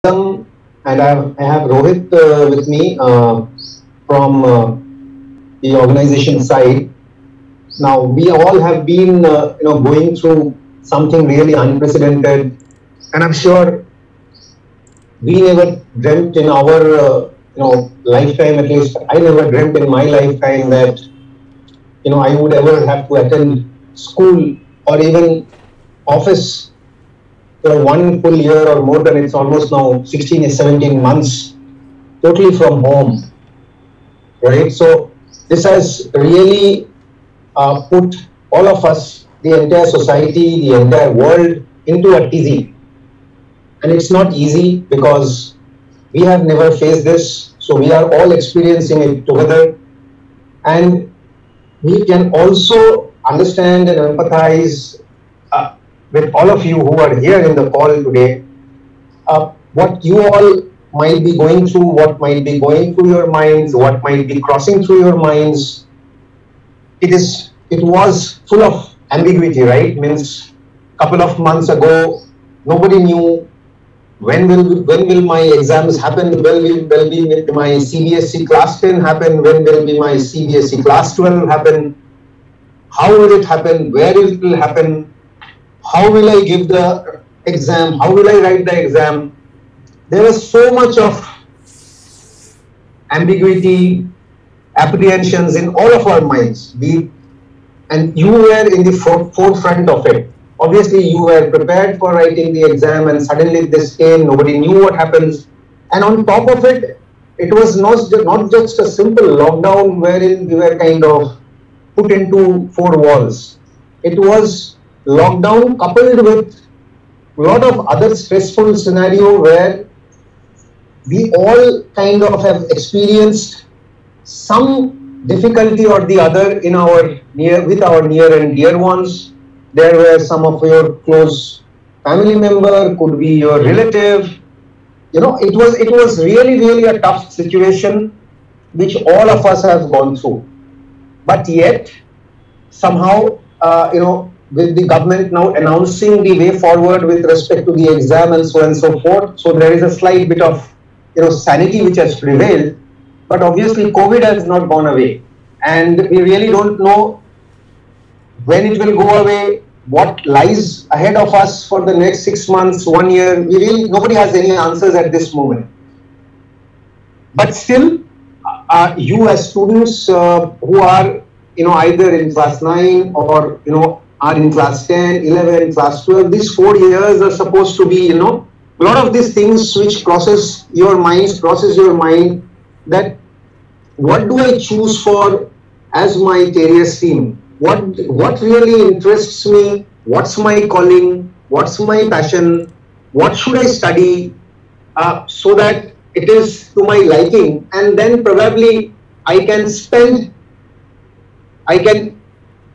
and I have Rohit with me from the organization side. Now, we all have been, going through something really unprecedented, and I'm sure we never dreamt in our, lifetime. At least I never dreamt in my lifetime that, I would ever have to attend school or even office for 1 full year or more than. It's almost now 16 or 17 months totally from home, right? So this has really put all of us, the entire society, the entire world into a tizzy. And it's not easy because we have never faced this. So we are all experiencing it together. And we can also understand and empathize with all of you who are here in the call today, what you all might be going through, what might be going through your minds, what might be crossing through your minds. It was full of ambiguity, right? Means couple of months ago, nobody knew when will my exams happen, when will my CBSE class 10 happen, when will be my CBSE class 12 happen, how will it happen, where it will happen, how will I give the exam, how will I write the exam. There was so much of ambiguity, apprehensions in all of our minds. And you were in the forefront of it. Obviously, you were prepared for writing the exam, and suddenly this came, nobody knew what happens. And on top of it, it was not just a simple lockdown wherein we were kind of put into four walls. It was lockdown coupled with a lot of other stressful scenario where we all kind of have experienced some difficulty or the other in with our near and dear ones. There were some of your close family member, could be your relative. It was really a tough situation which all of us have gone through. But yet, somehow, with the government now announcing the way forward with respect to the exam and so on and so forth, so there is a slight bit of sanity which has prevailed. But obviously, COVID has not gone away, and we really don't know when it will go away, what lies ahead of us for the next 6 months, 1 year. Nobody has any answers at this moment. But still, you as students who are, either in class 9 or, are in class 10, 11, class 12, these 4 years are supposed to be, a lot of these things which crosses your mind, that what do I choose for as my career stream? What really interests me? What's my calling? What's my passion? What should I study so that it is to my liking? And then probably I can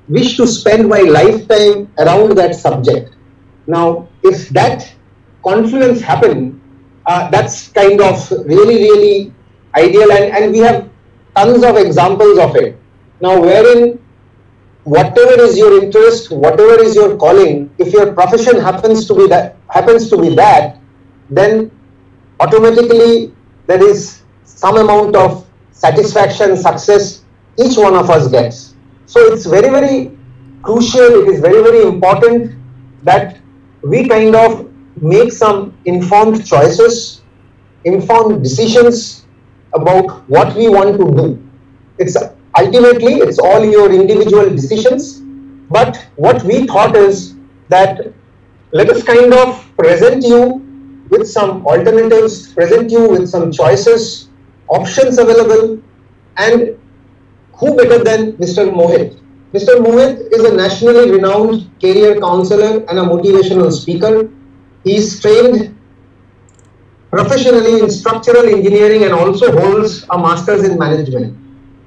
wish to spend my lifetime around that subject. Now, if that confluence happen, that's kind of really ideal, and we have tons of examples of it. Now, wherein whatever is your interest, whatever is your calling, if your profession happens to be that, then automatically there is some amount of satisfaction, success each one of us gets. So it's very crucial, it is very important that we kind of make some informed choices, informed decisions about what we want to do. Ultimately, it's all your individual decisions, but what we thought is that let us kind of present you with some alternatives, present you with some choices, options available, and who better than Mr. Mohit? Mr. Mohit is a nationally renowned career counselor and a motivational speaker. He is trained professionally in structural engineering and also holds a master's in management.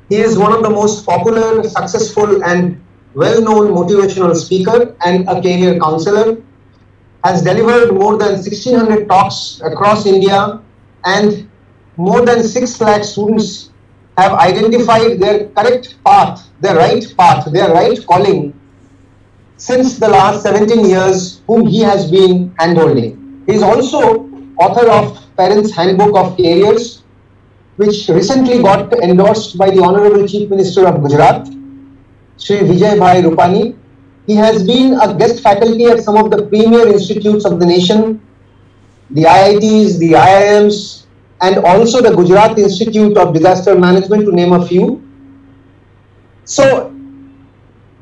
He is one of the most popular, successful and well-known motivational speaker and a career counselor, has delivered more than 1,600 talks across India, and more than 6 lakh students have identified their correct path, their right calling since the last 17 years whom he has been handholding. He is also author of Parents Handbook of Careers, which recently got endorsed by the Honorable Chief Minister of Gujarat, Shri Vijay Bhai Rupani. He has been a guest faculty at some of the premier institutes of the nation, the IITs, the IIMs, and also the Gujarat Institute of Disaster Management, to name a few. So,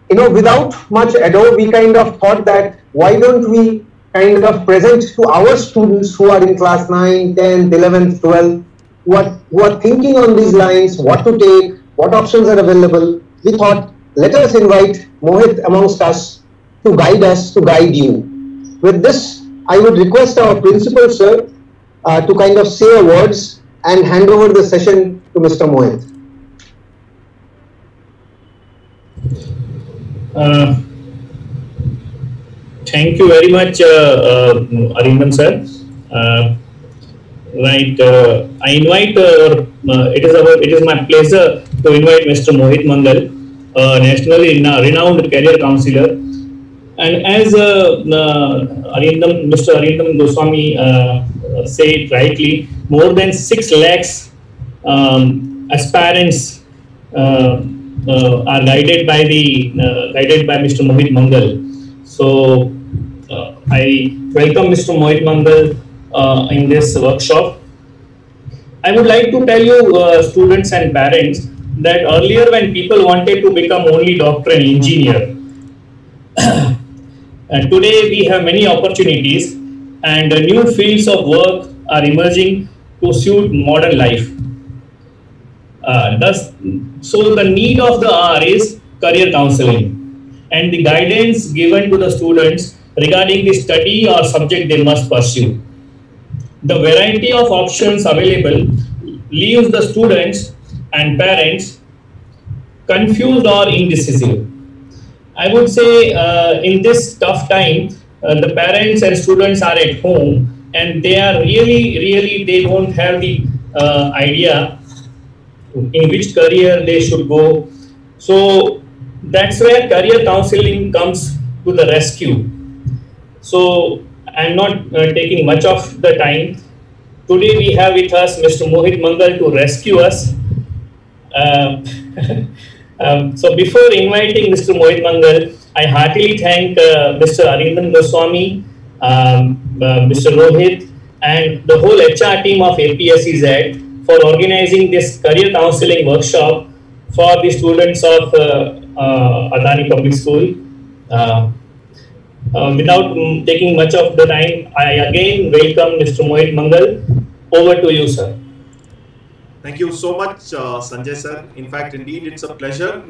without much ado, we kind of thought that why don't we kind of present to our students who are in class 9, 10th, 11th, 12th, who are thinking on these lines, what to take, what options are available. We thought, let us invite Mohit amongst us to guide you. With this, I would request our principal, sir, to kind of say a words and hand over the session to Mr. Mohit. Thank you very much, Arindam sir. I invite. It is my pleasure to invite Mr. Mohit Mangal, nationally renowned career counselor, and as Mr. Arindam Goswami said rightly, more than 6 lakhs aspirants are guided by Mr. Mohit Mangal. So I welcome Mr. Mohit Mangal in this workshop. I would like to tell you, students and parents, that earlier when people wanted to become only doctor and engineer, and today we have many opportunities and new fields of work are emerging to suit modern life. So the need of the hour is career counseling and the guidance given to the students regarding the study or subject they must pursue. The variety of options available leaves the students and parents confused or indecisive. I would say in this tough time, the parents and students are at home and they are really they don't have the idea in which career they should go. So that's where career counseling comes to the rescue. So I'm not taking much of the time. Today we have with us Mr. Mohit Mangal to rescue us. So before inviting Mr. Mohit Mangal, I heartily thank Mr. Arindam Goswami, Mr. Rohit, and the whole HR team of APSEZ for organizing this career counseling workshop for the students of Adani Public School. Without taking much of the time, I again welcome Mr. Mohit Mangal. Over to you, sir. Thank you so much, Sanjay sir. In fact, indeed, it's a pleasure.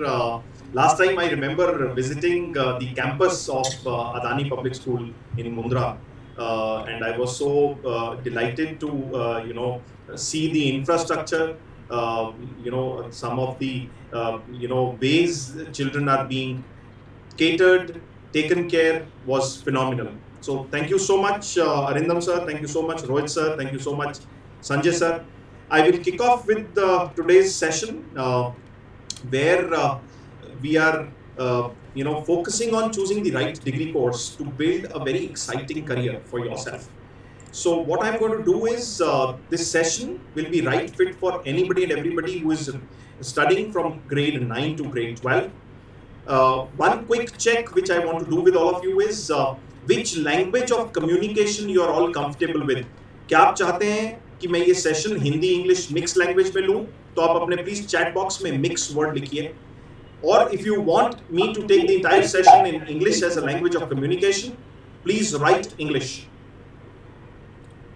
Last time I remember visiting the campus of Adani Public School in Mundra, and I was so delighted to see the infrastructure. Some of the ways children are being catered, taken care was phenomenal. So thank you so much, Arindam sir. Thank you so much, Rohit sir. Thank you so much, Sanjay sir. I will kick off with today's session where we are focusing on choosing the right degree course to build a very exciting career for yourself. So what I'm going to do is this session will be right fit for anybody and everybody who is studying from grade 9 to grade 12. One quick check which I want to do with all of you is which language of communication you are all comfortable with. क्या आप चाहते हैं कि मैं ये session Hindi English mix language में लूं, तो आप अपने प्लीज चैट बॉक्स में मिक्स वर्ड लिखिए. Or if you want me to take the entire session in English as a language of communication, please write English.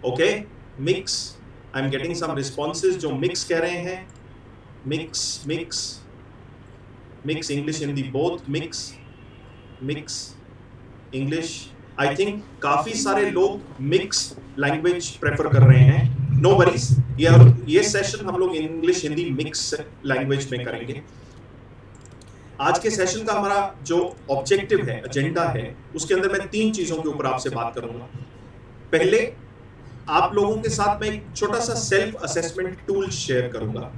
Okay, mix. I'm getting some responses जो mix कह रहे हैं. Mix English Hindi both mix English. I think काफी सारे लोग mix language prefer कर रहे हैं. No worries. ये सेशन हम लोग इंग्लिश हिंदी मिक्स लैंग्वेज में करेंगे. आज के सेशन का हमारा जो ऑब्जेक्टिव है, एजेंडा है, उसके अंदर मैं 3 चीजों के ऊपर आपसे बात करूंगा. पहले आप लोगों के साथ मैं एक छोटा सा सेल्फ असेसमेंट टूल शेयर करूंगा.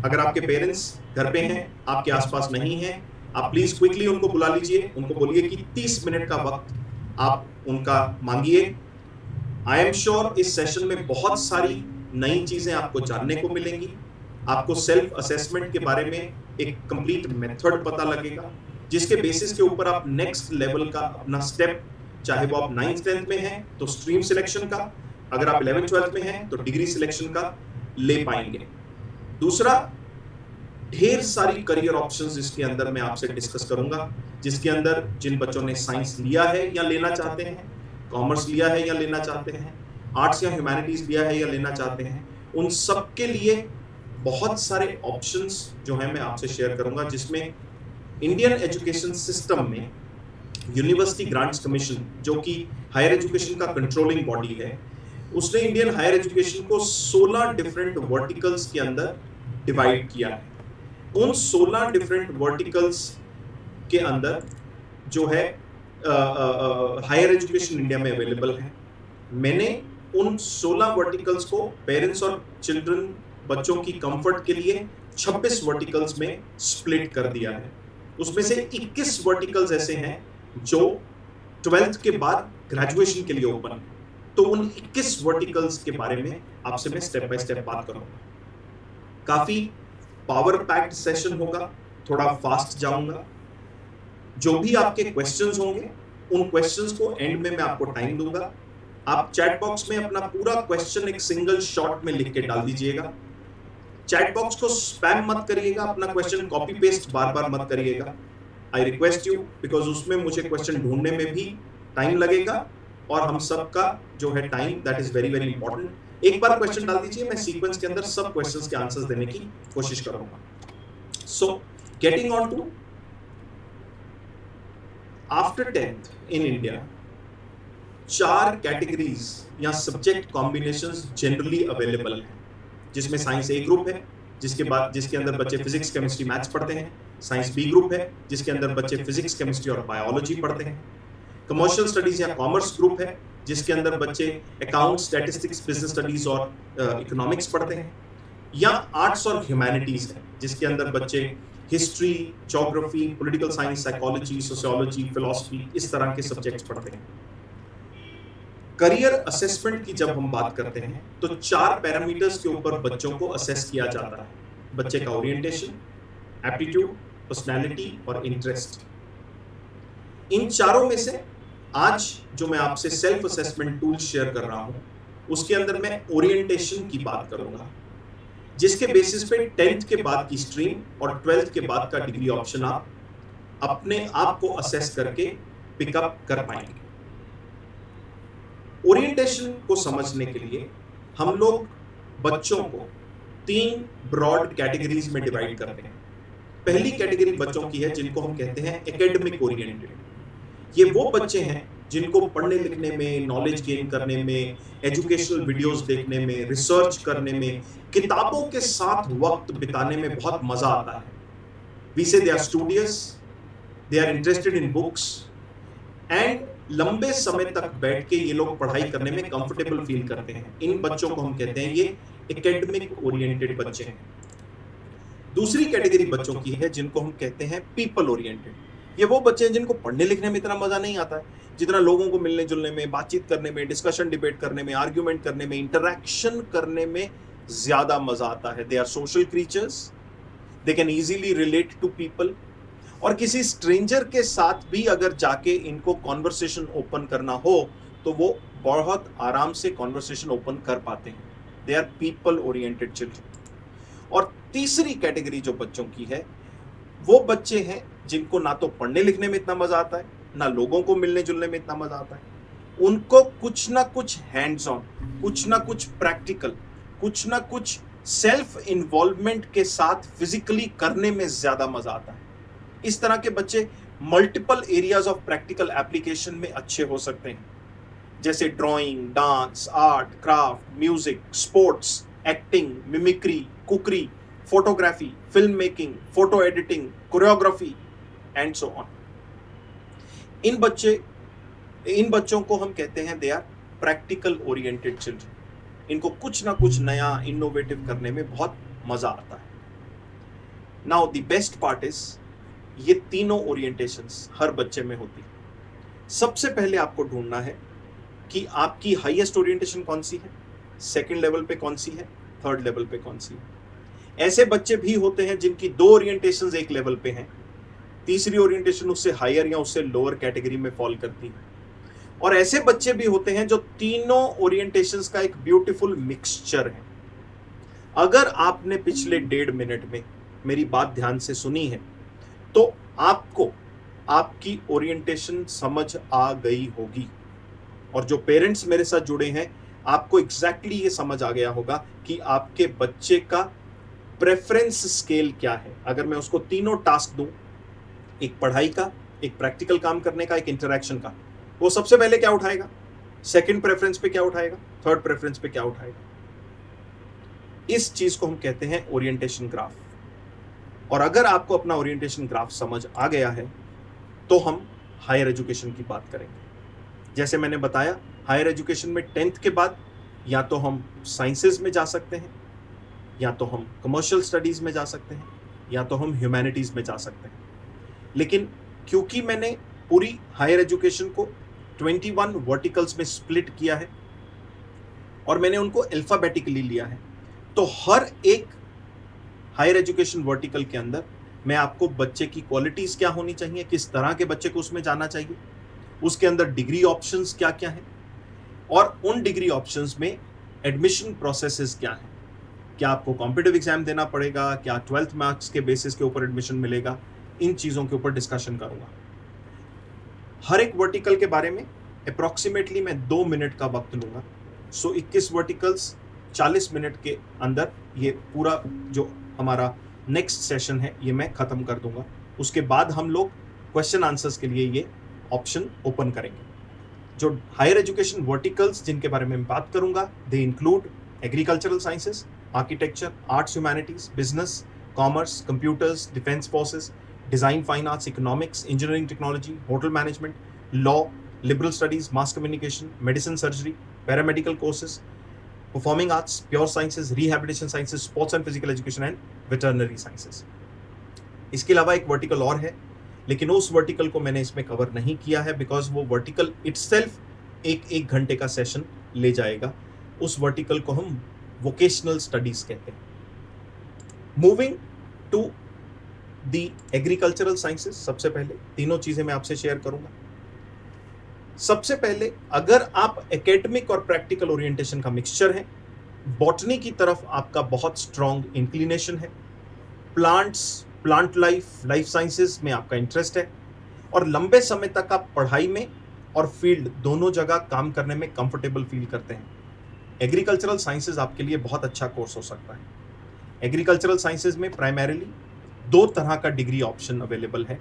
अगर आपके पेरेंट्स घर पे हैं, आपके आसपास नहीं हैं, आप प्लीज क्विकली उनको बुला लीजिए. उनको बोलिए कि 30 मिनट का वक्त आप उनका मांगिए आई एम श्योर इस सेशन में बहुत सारी नई चीजें आपको जानने को मिलेंगी, आपको सेल्फ असेसमेंट के बारे में एक कंप्लीट मेथड पता लगेगा, जिसके बेसिस के ऊपर आप नेक्स्ट लेवल का अपना स्टेप, चाहे वो आप 9th 10th में हैं तो स्ट्रीम सिलेक्शन का, अगर आप 11th 12th में हैं तो डिग्री सिलेक्शन का ले पाएंगे। दूसरा, ढेर सारी करियर ऑप्शंस इसके अंदर मैं आपसे डिस्कस करूंगा, जिसके अंदर जिन बच्चों ने साइंस लिया है या लेना चाहते हैं, कॉमर्स लिया है या लेना चाहते हैं, आर्ट्स या ह्यूमैनिटीज लिया है या लेना चाहते हैं, उन सब के लिए बहुत सारे ऑप्शंस जो है मैं आपसे शेयर करूंगा, जिसमें इंडियन एजुकेशन सिस्टम में यूनिवर्सिटी ग्रांट्स कमीशन, जो कि हायर एजुकेशन का कंट्रोलिंग बॉडी है, उसने इंडियन हायर एजुकेशन को 16 डिफरेंट वर्टिकल्स के अंदर डिवाइड किया है। उन 16 डिफरेंट वर्टिकल्स के अंदर जो है हायर एजुकेशन इंडिया में अवेलेबल है। मैंने उन 16 वर्टिकल्स को पेरेंट्स और चिल्ड्रन, बच्चों की कंफर्ट के लिए 26 वर्टिकल्स में स्प्लिट कर दिया है। उसमें से 21 वर्टिकल्स ऐसे हैं जो 12th के बाद ग्रेजुएशन के लिए ओपन है। तो उन 21 वर्टिकल्स के बारे में आपसे मैं स्टेप बाय स्टेप बात करूंगा। काफी पावर पैक्ड सेशन होगा, थोड़ा फास्ट जाऊंगा। जो भी आपके क्वेश्चंस होंगे, उन क्वेश्चंस को एंड में मैं आपको टाइम दूंगा। आप चैट बॉक्स में अपना पूरा क्वेश्चन एक सिंगल शॉट में लिख के डाल दीजिएगा। चैट बॉक्स को स्पैम मत करिएगा, अपना क्वेश्चन कॉपी पेस्ट बार बार मत करिएगा। आई रिक्वेस्ट यू, बिकॉज उसमें मुझे क्वेश्चन ढूंढने में भी टाइम लगेगा और हम सबका जो है time, that is very very important. एक बार क्वेश्चन डाल दीजिए, मैं सीक्वेंस के अंदर सब क्वेश्चंस के आंसर्स देने की कोशिश करूंगा। So getting on to, after 10th in India 4 categories या सब्जेक्ट कॉम्बिनेशंस जनरली अवेलेबल हैं, जिसमें साइंस ए ग्रुप है, जिसके अंदर बच्चे फिजिक्स, केमिस्ट्री, मैथ्स पढ़ते हैं। साइंस बी ग्रुप है, जिसके अंदर बच्चे फिजिक्स, केमिस्ट्री और बायोलॉजी पढ़ते हैं। कमर्शियल स्टडीज या कॉमर्स ग्रुप है, जिसके अंदर बच्चे अकाउंट, स्टैटिस्टिक्स, बिजनेस स्टडीज और इकोनॉमिक्स पढ़ते हैं। या आर्ट्स और ह्यूमैनिटीज है, जिसके अंदर बच्चे history, geography, political science, psychology, sociology, philosophy, इस तरह के सब्जेक्ट्स पढ़ते हैं। करियर असेसमेंट की जब हम बात करते हैं तो 4 पैरामीटर्स के ऊपर बच्चों को असेस किया जाता है। बच्चे का ओरिएंटेशन, एप्टीट्यूड, पर्सनैलिटी और इंटरेस्ट। इन चारों में से आज जो मैं आपसे सेल्फ असेसमेंट टूल शेयर कर रहा हूं, उसके अंदर मैं ओरिएंटेशन की बात करूंगा, जिसके बेसिस पे 10th के बाद की स्ट्रीम और 12th के बाद का डिग्री ऑप्शन आप अपने आप को असेस करके पिकअप कर पाएंगे। ओरिएंटेशन को समझने के लिए हम लोग बच्चों को 3 ब्रॉड कैटेगरीज में डिवाइड करते हैं। पहली कैटेगरी बच्चों की है जिनको हम कहते हैं एकेडमिक ओरिएंटेड। ये वो बच्चे हैं जिनको पढ़ने लिखने में, नॉलेज गेन करने में, एजुकेशनल वीडियोस देखने में, रिसर्च करने में, किताबों के साथ वक्त बिताने में बहुत मजा आता है। We say they are studious, they are interested in books and लंबे समय तक बैठ के ये लोग पढ़ाई करने में कंफर्टेबल फील करते हैं। इन बच्चों को हम कहते हैं ये एकेडमिक ओरिएंटेड बच्चे हैं। दूसरी कैटेगरी बच्चों की है जिनको हम कहते हैं पीपल ओरिएंटेड। ये वो बच्चे हैं जिनको पढ़ने लिखने में इतना मजा नहीं आता है जितना लोगों को मिलने जुलने में, बातचीत करने में, डिस्कशन डिबेट करने में, आर्ग्यूमेंट करने में, इंटरैक्शन करने में ज्यादा मजा आता है। They are social creatures, they can easily relate to people, और किसी स्ट्रेंजर के साथ भी अगर जाके इनको कॉन्वर्सेशन ओपन करना हो तो वो बहुत आराम से कॉन्वर्सेशन ओपन कर पाते हैं। They are people oriented children. और तीसरी कैटेगरी जो बच्चों की है, वो बच्चे हैं जिनको ना तो पढ़ने लिखने में इतना मजा आता है, ना लोगों को मिलने जुलने में इतना मजा आता है। उनको कुछ ना कुछ हैंड्स ऑन, कुछ ना कुछ प्रैक्टिकल, कुछ ना कुछ सेल्फ इन्वॉल्वमेंट के साथ फिजिकली करने में ज्यादा मजा आता है। इस तरह के बच्चे multiple areas of practical application में अच्छे हो सकते हैं, जैसे drawing, dance, art, craft, music, sports, acting, mimicry, cookery, photography, film making, photo editing, choreography and so on. इन बच्चों को हम कहते हैं they are practical oriented children. इनको कुछ ना कुछ नया इनोवेटिव करने में बहुत मजा आता है। Now the best part is, ये तीनों ओरिएंटेशंस हर बच्चे में होती है। सबसे पहले आपको ढूंढना है कि आपकी हाईएस्ट ओरिएंटेशन कौन सी है, सेकंड लेवल पे कौन सी है, थर्ड लेवल पे कौन सी है। ऐसे बच्चे भी होते हैं जिनकी 2 ओरिएंटेशंस एक लेवल पे हैं, तीसरी ओरिएंटेशन उससे हायर या उससे लोअर कैटेगरी में फॉल करती है। और ऐसे बच्चे भी होते हैं जो तीनों ओरिएंटेशंस का एक ब्यूटीफुल मिक्सचर है। अगर आपने पिछले 1.5 मिनट में मेरी बात ध्यान से सुनी है तो आपको आपकी ओरिएंटेशन समझ आ गई होगी, और जो पेरेंट्स मेरे साथ जुड़े हैं आपको एग्जैक्टली ये समझ आ गया होगा कि आपके बच्चे का प्रेफरेंस स्केल क्या है। अगर मैं उसको तीनों टास्क दूं, एक पढ़ाई का, एक प्रैक्टिकल काम करने का, एक इंटरैक्शन का, वो सबसे पहले क्या उठाएगा, सेकंड प्रेफरेंस पे क्या उठाएगा, थर्ड प्रेफरेंस पे क्या उठाएगा। इस चीज को हम कहते हैं ओरिएंटेशन ग्राफ। और अगर आपको अपना ओरिएंटेशन ग्राफ समझ आ गया है तो हम हायर एजुकेशन की बात करेंगे। जैसे मैंने बताया, हायर एजुकेशन में 10th के बाद या तो हम साइंसेज में जा सकते हैं, या तो हम कमर्शियल स्टडीज में जा सकते हैं, या तो हम ह्यूमैनिटीज में जा सकते हैं। लेकिन क्योंकि मैंने पूरी हायर एजुकेशन को 21 वर्टिकल्स में स्प्लिट किया है और मैंने उनको अल्फाबेटिकली लिया है, तो हर एक हायर एजुकेशन वर्टिकल के अंदर मैं आपको बच्चे की क्वालिटीज क्या होनी चाहिए, किस तरह के बच्चे को उसमें जाना चाहिए, उसके अंदर डिग्री ऑप्शंस क्या क्या हैं, और उन डिग्री ऑप्शंस में एडमिशन प्रोसेसेस क्या हैं। क्या आपको कॉम्पिटिटिव एग्जाम देना पड़ेगा, क्या 12th मार्क्स के बेसिस के ऊपर एडमिशन मिलेगा, इन चीज़ों के ऊपर डिस्कशन करूंगा। हर एक वर्टिकल के बारे में अप्रॉक्सीमेटली मैं 2 मिनट का वक्त लूंगा। 21 वर्टिकल्स 40 मिनट के अंदर ये पूरा जो हमारा नेक्स्ट सेशन है ये मैं खत्म कर दूंगा। उसके बाद हम लोग क्वेश्चन आंसर्स के लिए ये ऑप्शन ओपन करेंगे। जो हायर एजुकेशन वर्टिकल्स जिनके बारे में मैं बात करूंगा, they include agricultural sciences, architecture, arts humanities, business, commerce, computers, defence forces, design fine arts, economics, engineering technology, hotel management, law, liberal studies, mass communication, medicine surgery, paramedical courses, performing arts, pure sciences, rehabilitation sciences, sports and physical education and veterinary sciences. इसके अलावा एक vertical और है, लेकिन उस vertical को मैंने इसमें कवर नहीं किया है बिकॉज वो वर्टिकल इटसेल्फ एक घंटे का सेशन ले जाएगा। उस वर्टिकल को हम वोकेशनल स्टडीज कहते हैं। Moving to the agricultural sciences, सबसे पहले तीनों चीजें मैं आपसे शेयर करूंगा। सबसे पहले, अगर आप एकेडमिक और प्रैक्टिकल ओरिएंटेशन का मिक्सचर है, बॉटनी की तरफ आपका बहुत स्ट्रॉन्ग इंक्लिनेशन है, प्लांट लाइफ साइंसेज में आपका इंटरेस्ट है, और लंबे समय तक आप पढ़ाई में और फील्ड दोनों जगह काम करने में कंफर्टेबल फील करते हैं, एग्रीकल्चरल साइंसेज आपके लिए बहुत अच्छा कोर्स हो सकता है। एग्रीकल्चरल साइंसेज में प्राइमरीली 2 तरह का डिग्री ऑप्शन अवेलेबल है,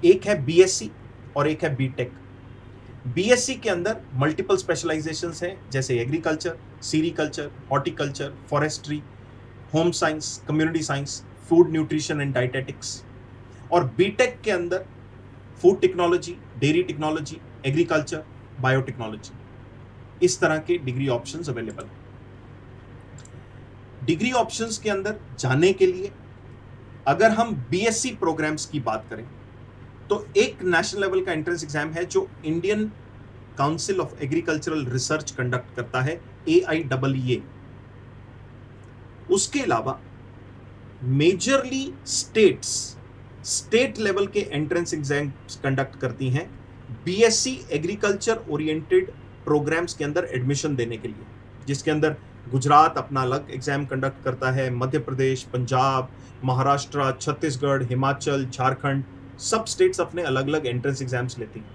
एक है बीएससी और एक है बीटेक। बीएससी के अंदर मल्टीपल स्पेशलाइजेशंस हैं, जैसे agriculture, sericulture, horticulture, forestry, home science, community science, food nutrition and dietetics. और बीटेक के अंदर food technology, dairy technology, agriculture, biotechnology, इस तरह के डिग्री ऑप्शंस अवेलेबल हैं। डिग्री ऑप्शंस के अंदर जाने के लिए अगर हम बीएससी प्रोग्राम्स की बात करें तो एक नेशनल लेवल का एंट्रेंस एग्जाम है जो Indian council of agricultural research conduct करता है, AIEE। उसके अलावा मेजरली स्टेट लेवल के एंट्रेंस एग्जाम कंडक्ट करती हैं बीएससी एग्रीकल्चर ओरिएंटेड प्रोग्राम्स के अंदर एडमिशन देने के लिए, जिसके अंदर गुजरात अपना अलग एग्जाम कंडक्ट करता है, मध्य प्रदेश, पंजाब, महाराष्ट्र, छत्तीसगढ़, हिमाचल, झारखंड, सब स्टेट्स अपने अलग अलग एंट्रेंस एग्जाम्स लेती हैं।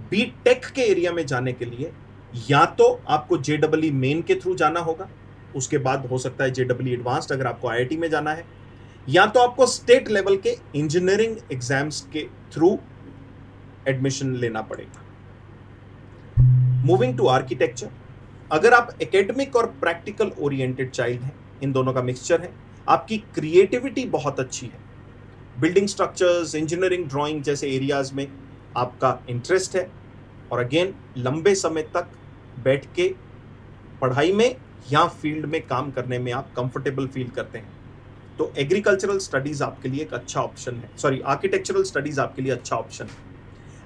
बीटेक के एरिया में जाने के लिए या तो आपको JEE मेन के थ्रू जाना होगा, उसके बाद हो सकता है JEE एडवांस्ड अगर आपको IIT में जाना है, या तो आपको स्टेट लेवल के इंजीनियरिंग एग्जाम्स के थ्रू एडमिशन लेना पड़ेगा। मूविंग टू आर्किटेक्चर, अगर आप एकेडमिक और प्रैक्टिकल ओरिएंटेड चाइल्ड हैं, इन दोनों का मिक्सचर है, आपकी क्रिएटिविटी बहुत अच्छी है, बिल्डिंग स्ट्रक्चर्स, इंजीनियरिंग, ड्राइंग जैसे एरियाज में आपका इंटरेस्ट है, और अगेन लंबे समय तक बैठ के पढ़ाई में या फील्ड में काम करने में आप कंफर्टेबल फील करते हैं, तो एग्रीकल्चरल स्टडीज आपके लिए एक अच्छा ऑप्शन है, आर्किटेक्चरल स्टडीज आपके लिए अच्छा ऑप्शन है।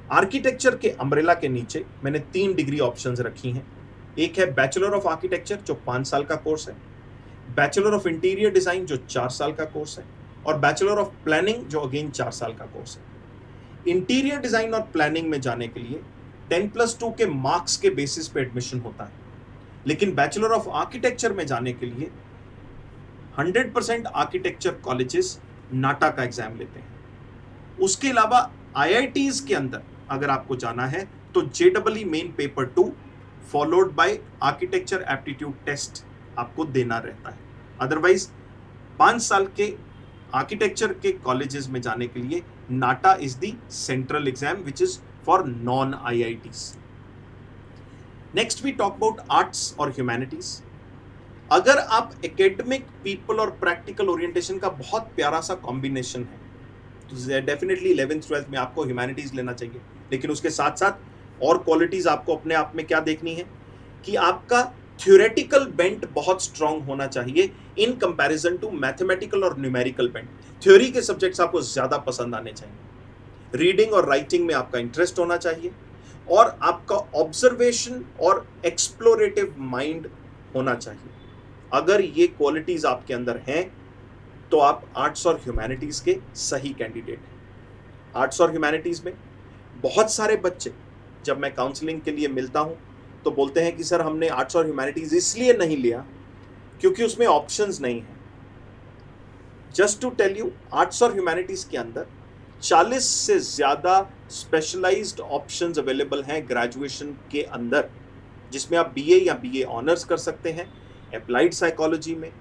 आर्किटेक्चर के अम्ब्रेला के नीचे मैंने 3 डिग्री ऑप्शंस रखी हैं। एक है बैचलर ऑफ आर्किटेक्चर जो 5 साल का कोर्स है, बैचलर ऑफ इंटीरियर डिजाइन जो 4 साल का कोर्स है, और बैचलर ऑफ प्लानिंग जो अगेन 4 साल का कोर्स है। इंटीरियर डिजाइन और प्लानिंग में जाने के लिए 10+2 के मार्क्स के बेसिस पे एडमिशन होता है, लेकिन बैचलर ऑफ आर्किटेक्चर में जाने के लिए 100% आर्किटेक्चर कॉलेजेस नाटा का एग्जाम लेते हैं। उसके अलावा IITs के अंदर अगर आपको जाना है तो JEE main paper 2 followed by architecture aptitude test आपको देना रहता है। अदरवाइज 5 साल के आर्किटेक्चर के कॉलेजेस में जाने के लिए NATA is the central exam which is for non IITs। Next we talk about arts और ह्यूमैनिटीज। अगर आप एकेडमिक, पीपल और प्रैक्टिकल ओरिएंटेशन का बहुत प्यारा सा कॉम्बिनेशन है तो डेफिनेटली 11th-12th में आपको ह्यूमैनिटीज लेना चाहिए, लेकिन उसके साथ साथ और क्वालिटीज आपको अपने आप में क्या देखनी है कि आपका थ्योरेटिकल बेंट बहुत स्ट्रांग होना चाहिए इन कंपैरिजन टू मैथमेटिकल और न्यूमेरिकल बेंट। थ्योरी के सब्जेक्ट्स आपको ज्यादा पसंद आने चाहिए, रीडिंग और राइटिंग में आपका इंटरेस्ट होना चाहिए, और आपका ऑब्जर्वेशन और एक्सप्लोरेटिव माइंड होना चाहिए। अगर ये क्वालिटीज आपके अंदर हैं तो आप आर्ट्स और ह्यूमैनिटीज के सही कैंडिडेट हैं। आर्ट्स और ह्यूमैनिटीज में बहुत सारे बच्चे जब मैं काउंसलिंग के लिए मिलता हूं तो बोलते हैं कि सर हमने आर्ट्स और ह्यूमैनिटीज इसलिए नहीं लिया क्योंकि उसमें ऑप्शंस नहीं है। Just to tell you, arts और ह्यूमैनिटीज के अंदर 40 से ज्यादा स्पेशलाइज्ड ऑप्शंस अवेलेबल हैं ग्रेजुएशन के अंदर, जिसमें आप BA या BA ऑनर्स कर सकते हैं अप्लाइड साइकोलॉजी में,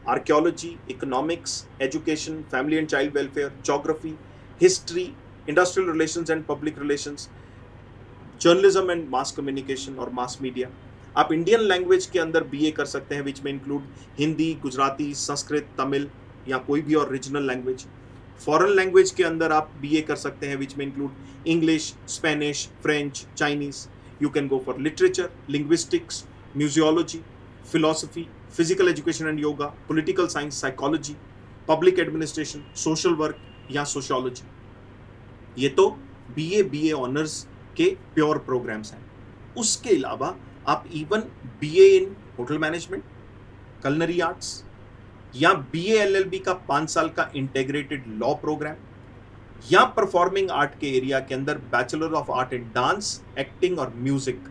archaeology, economics, education, family and child welfare, geography, history, industrial relations and public relations, journalism and mass communication और मास मीडिया। आप इंडियन लैंग्वेज के अंदर BA कर सकते हैं विच में इंक्लूड हिंदी, गुजराती, संस्कृत, तमिल या कोई भी और रीजनल लैंग्वेज। फॉरेन लैंग्वेज के अंदर आप BA कर सकते हैं विच में include English, Spanish, French, Chinese. You can go for literature, linguistics, museology, philosophy, physical education and yoga, political science, psychology, public administration, social work या सोशियोलॉजी। ये तो BA ऑनर्स के प्योर प्रोग्राम्स हैं। उसके अलावा आप इवन BA इन hotel management, culinary arts या BA LLB का 5 साल का इंटीग्रेटेड लॉ प्रोग्राम या परफॉर्मिंग आर्ट के एरिया के अंदर bachelor of art in dance, acting और म्यूजिक,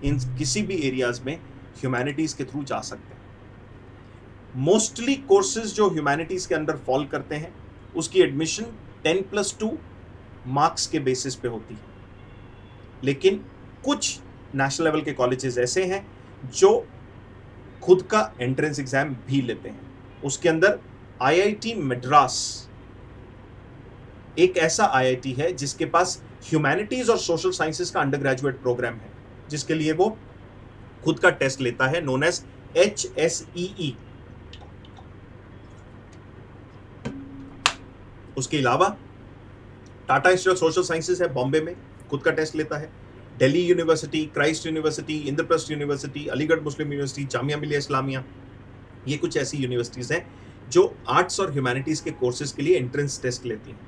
इन किसी भी एरियाज में ह्यूमैनिटीज के थ्रू जा सकते हैं। मोस्टली कोर्सेज जो ह्यूमैनिटीज के अंदर फॉल करते हैं उसकी एडमिशन 10+2 मार्क्स के बेसिस पे होती है, लेकिन कुछ नेशनल लेवल के कॉलेजेस ऐसे हैं जो खुद का एंट्रेंस एग्जाम भी लेते हैं। उसके अंदर IIT मद्रास एक ऐसा IIT है जिसके पास ह्यूमैनिटीज और सोशल साइंसेस का अंडर ग्रेजुएट प्रोग्राम है, जिसके लिए वो खुद का टेस्ट लेता है नोन एज HSEE। उसके अलावा Tata institute of social sciences है बॉम्बे में, खुद का टेस्ट लेता है। Delhi university, Christ university, Indraprastha university, Aligarh Muslim university, Jamia Millia Islamia, ये कुछ ऐसी यूनिवर्सिटीज हैं जो आर्ट्स और ह्यूमैनिटीज के कोर्सेज के लिए एंट्रेंस टेस्ट लेती हैं।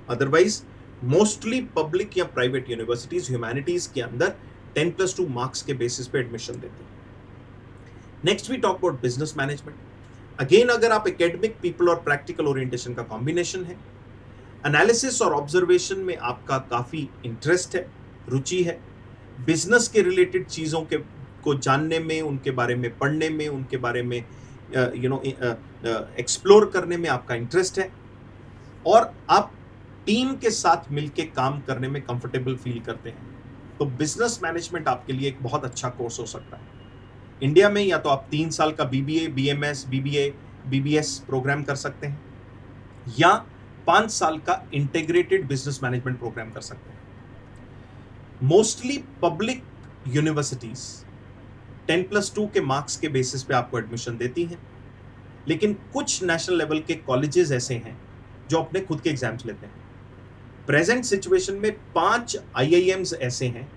अदरवाइज मोस्टली पब्लिक या प्राइवेट यूनिवर्सिटीज ह्यूमैनिटीज के अंदर 10+2 मार्क्स के बेसिस पे एडमिशन देती हैं। Next we talk about business management. Again, अगर आप एकेडमिक, पीपल और प्रैक्टिकल ओरिएंटेशन का कॉम्बिनेशन है, एनालिसिस और ऑब्जर्वेशन में आपका काफी इंटरेस्ट है, रुचि है, बिजनेस के रिलेटेड चीजों के को जानने में, उनके बारे में पढ़ने में, उनके बारे में एक्सप्लोर करने में आपका इंटरेस्ट है, और आप टीम के साथ मिलके काम करने में कंफर्टेबल फील करते हैं, तो बिजनेस मैनेजमेंट आपके लिए एक बहुत अच्छा कोर्स हो सकता है। इंडिया में या तो आप 3 साल का BBA, BMS, BBA, BBS programme कर सकते हैं, या 5 साल का इंटीग्रेटेड बिजनेस मैनेजमेंट प्रोग्राम कर सकते हैं। मोस्टली पब्लिक यूनिवर्सिटीज 10+2 के मार्क्स के बेसिस पे आपको एडमिशन देती हैं, लेकिन कुछ नेशनल लेवल के कॉलेजेस ऐसे हैं जो अपने खुद के एग्जाम्स लेते हैं। प्रेजेंट सिचुएशन में 5 IIMs ऐसे हैं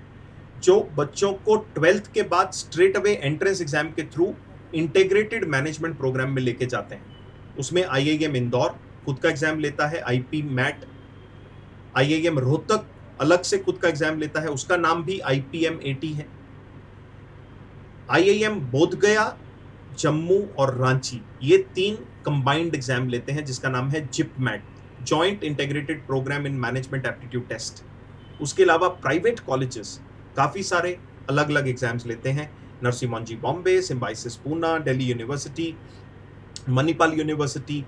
जो बच्चों को 12th के बाद स्ट्रेट अवे एंट्रेंस एग्जाम के थ्रू इंटीग्रेटेड मैनेजमेंट प्रोग्राम में लेके जाते हैं। उसमें IIM इंदौर खुद का एग्जाम लेता है, IP मैट, IIM रोहतक अलग से खुद का एग्जाम लेता है, उसका नाम भी IPM-80 है। IIM बोधगया, जम्मू और रांची, ये 3 कंबाइंड एग्जाम लेते हैं जिसका नाम है JIPMAT, joint integrated programme in management aptitude test. उसके अलावा प्राइवेट कॉलेजेस काफी सारे अलग अलग एग्जाम्स लेते हैं, Narsee Monjee Bombay, Symbiosis Poona, Delhi university, Manipal university,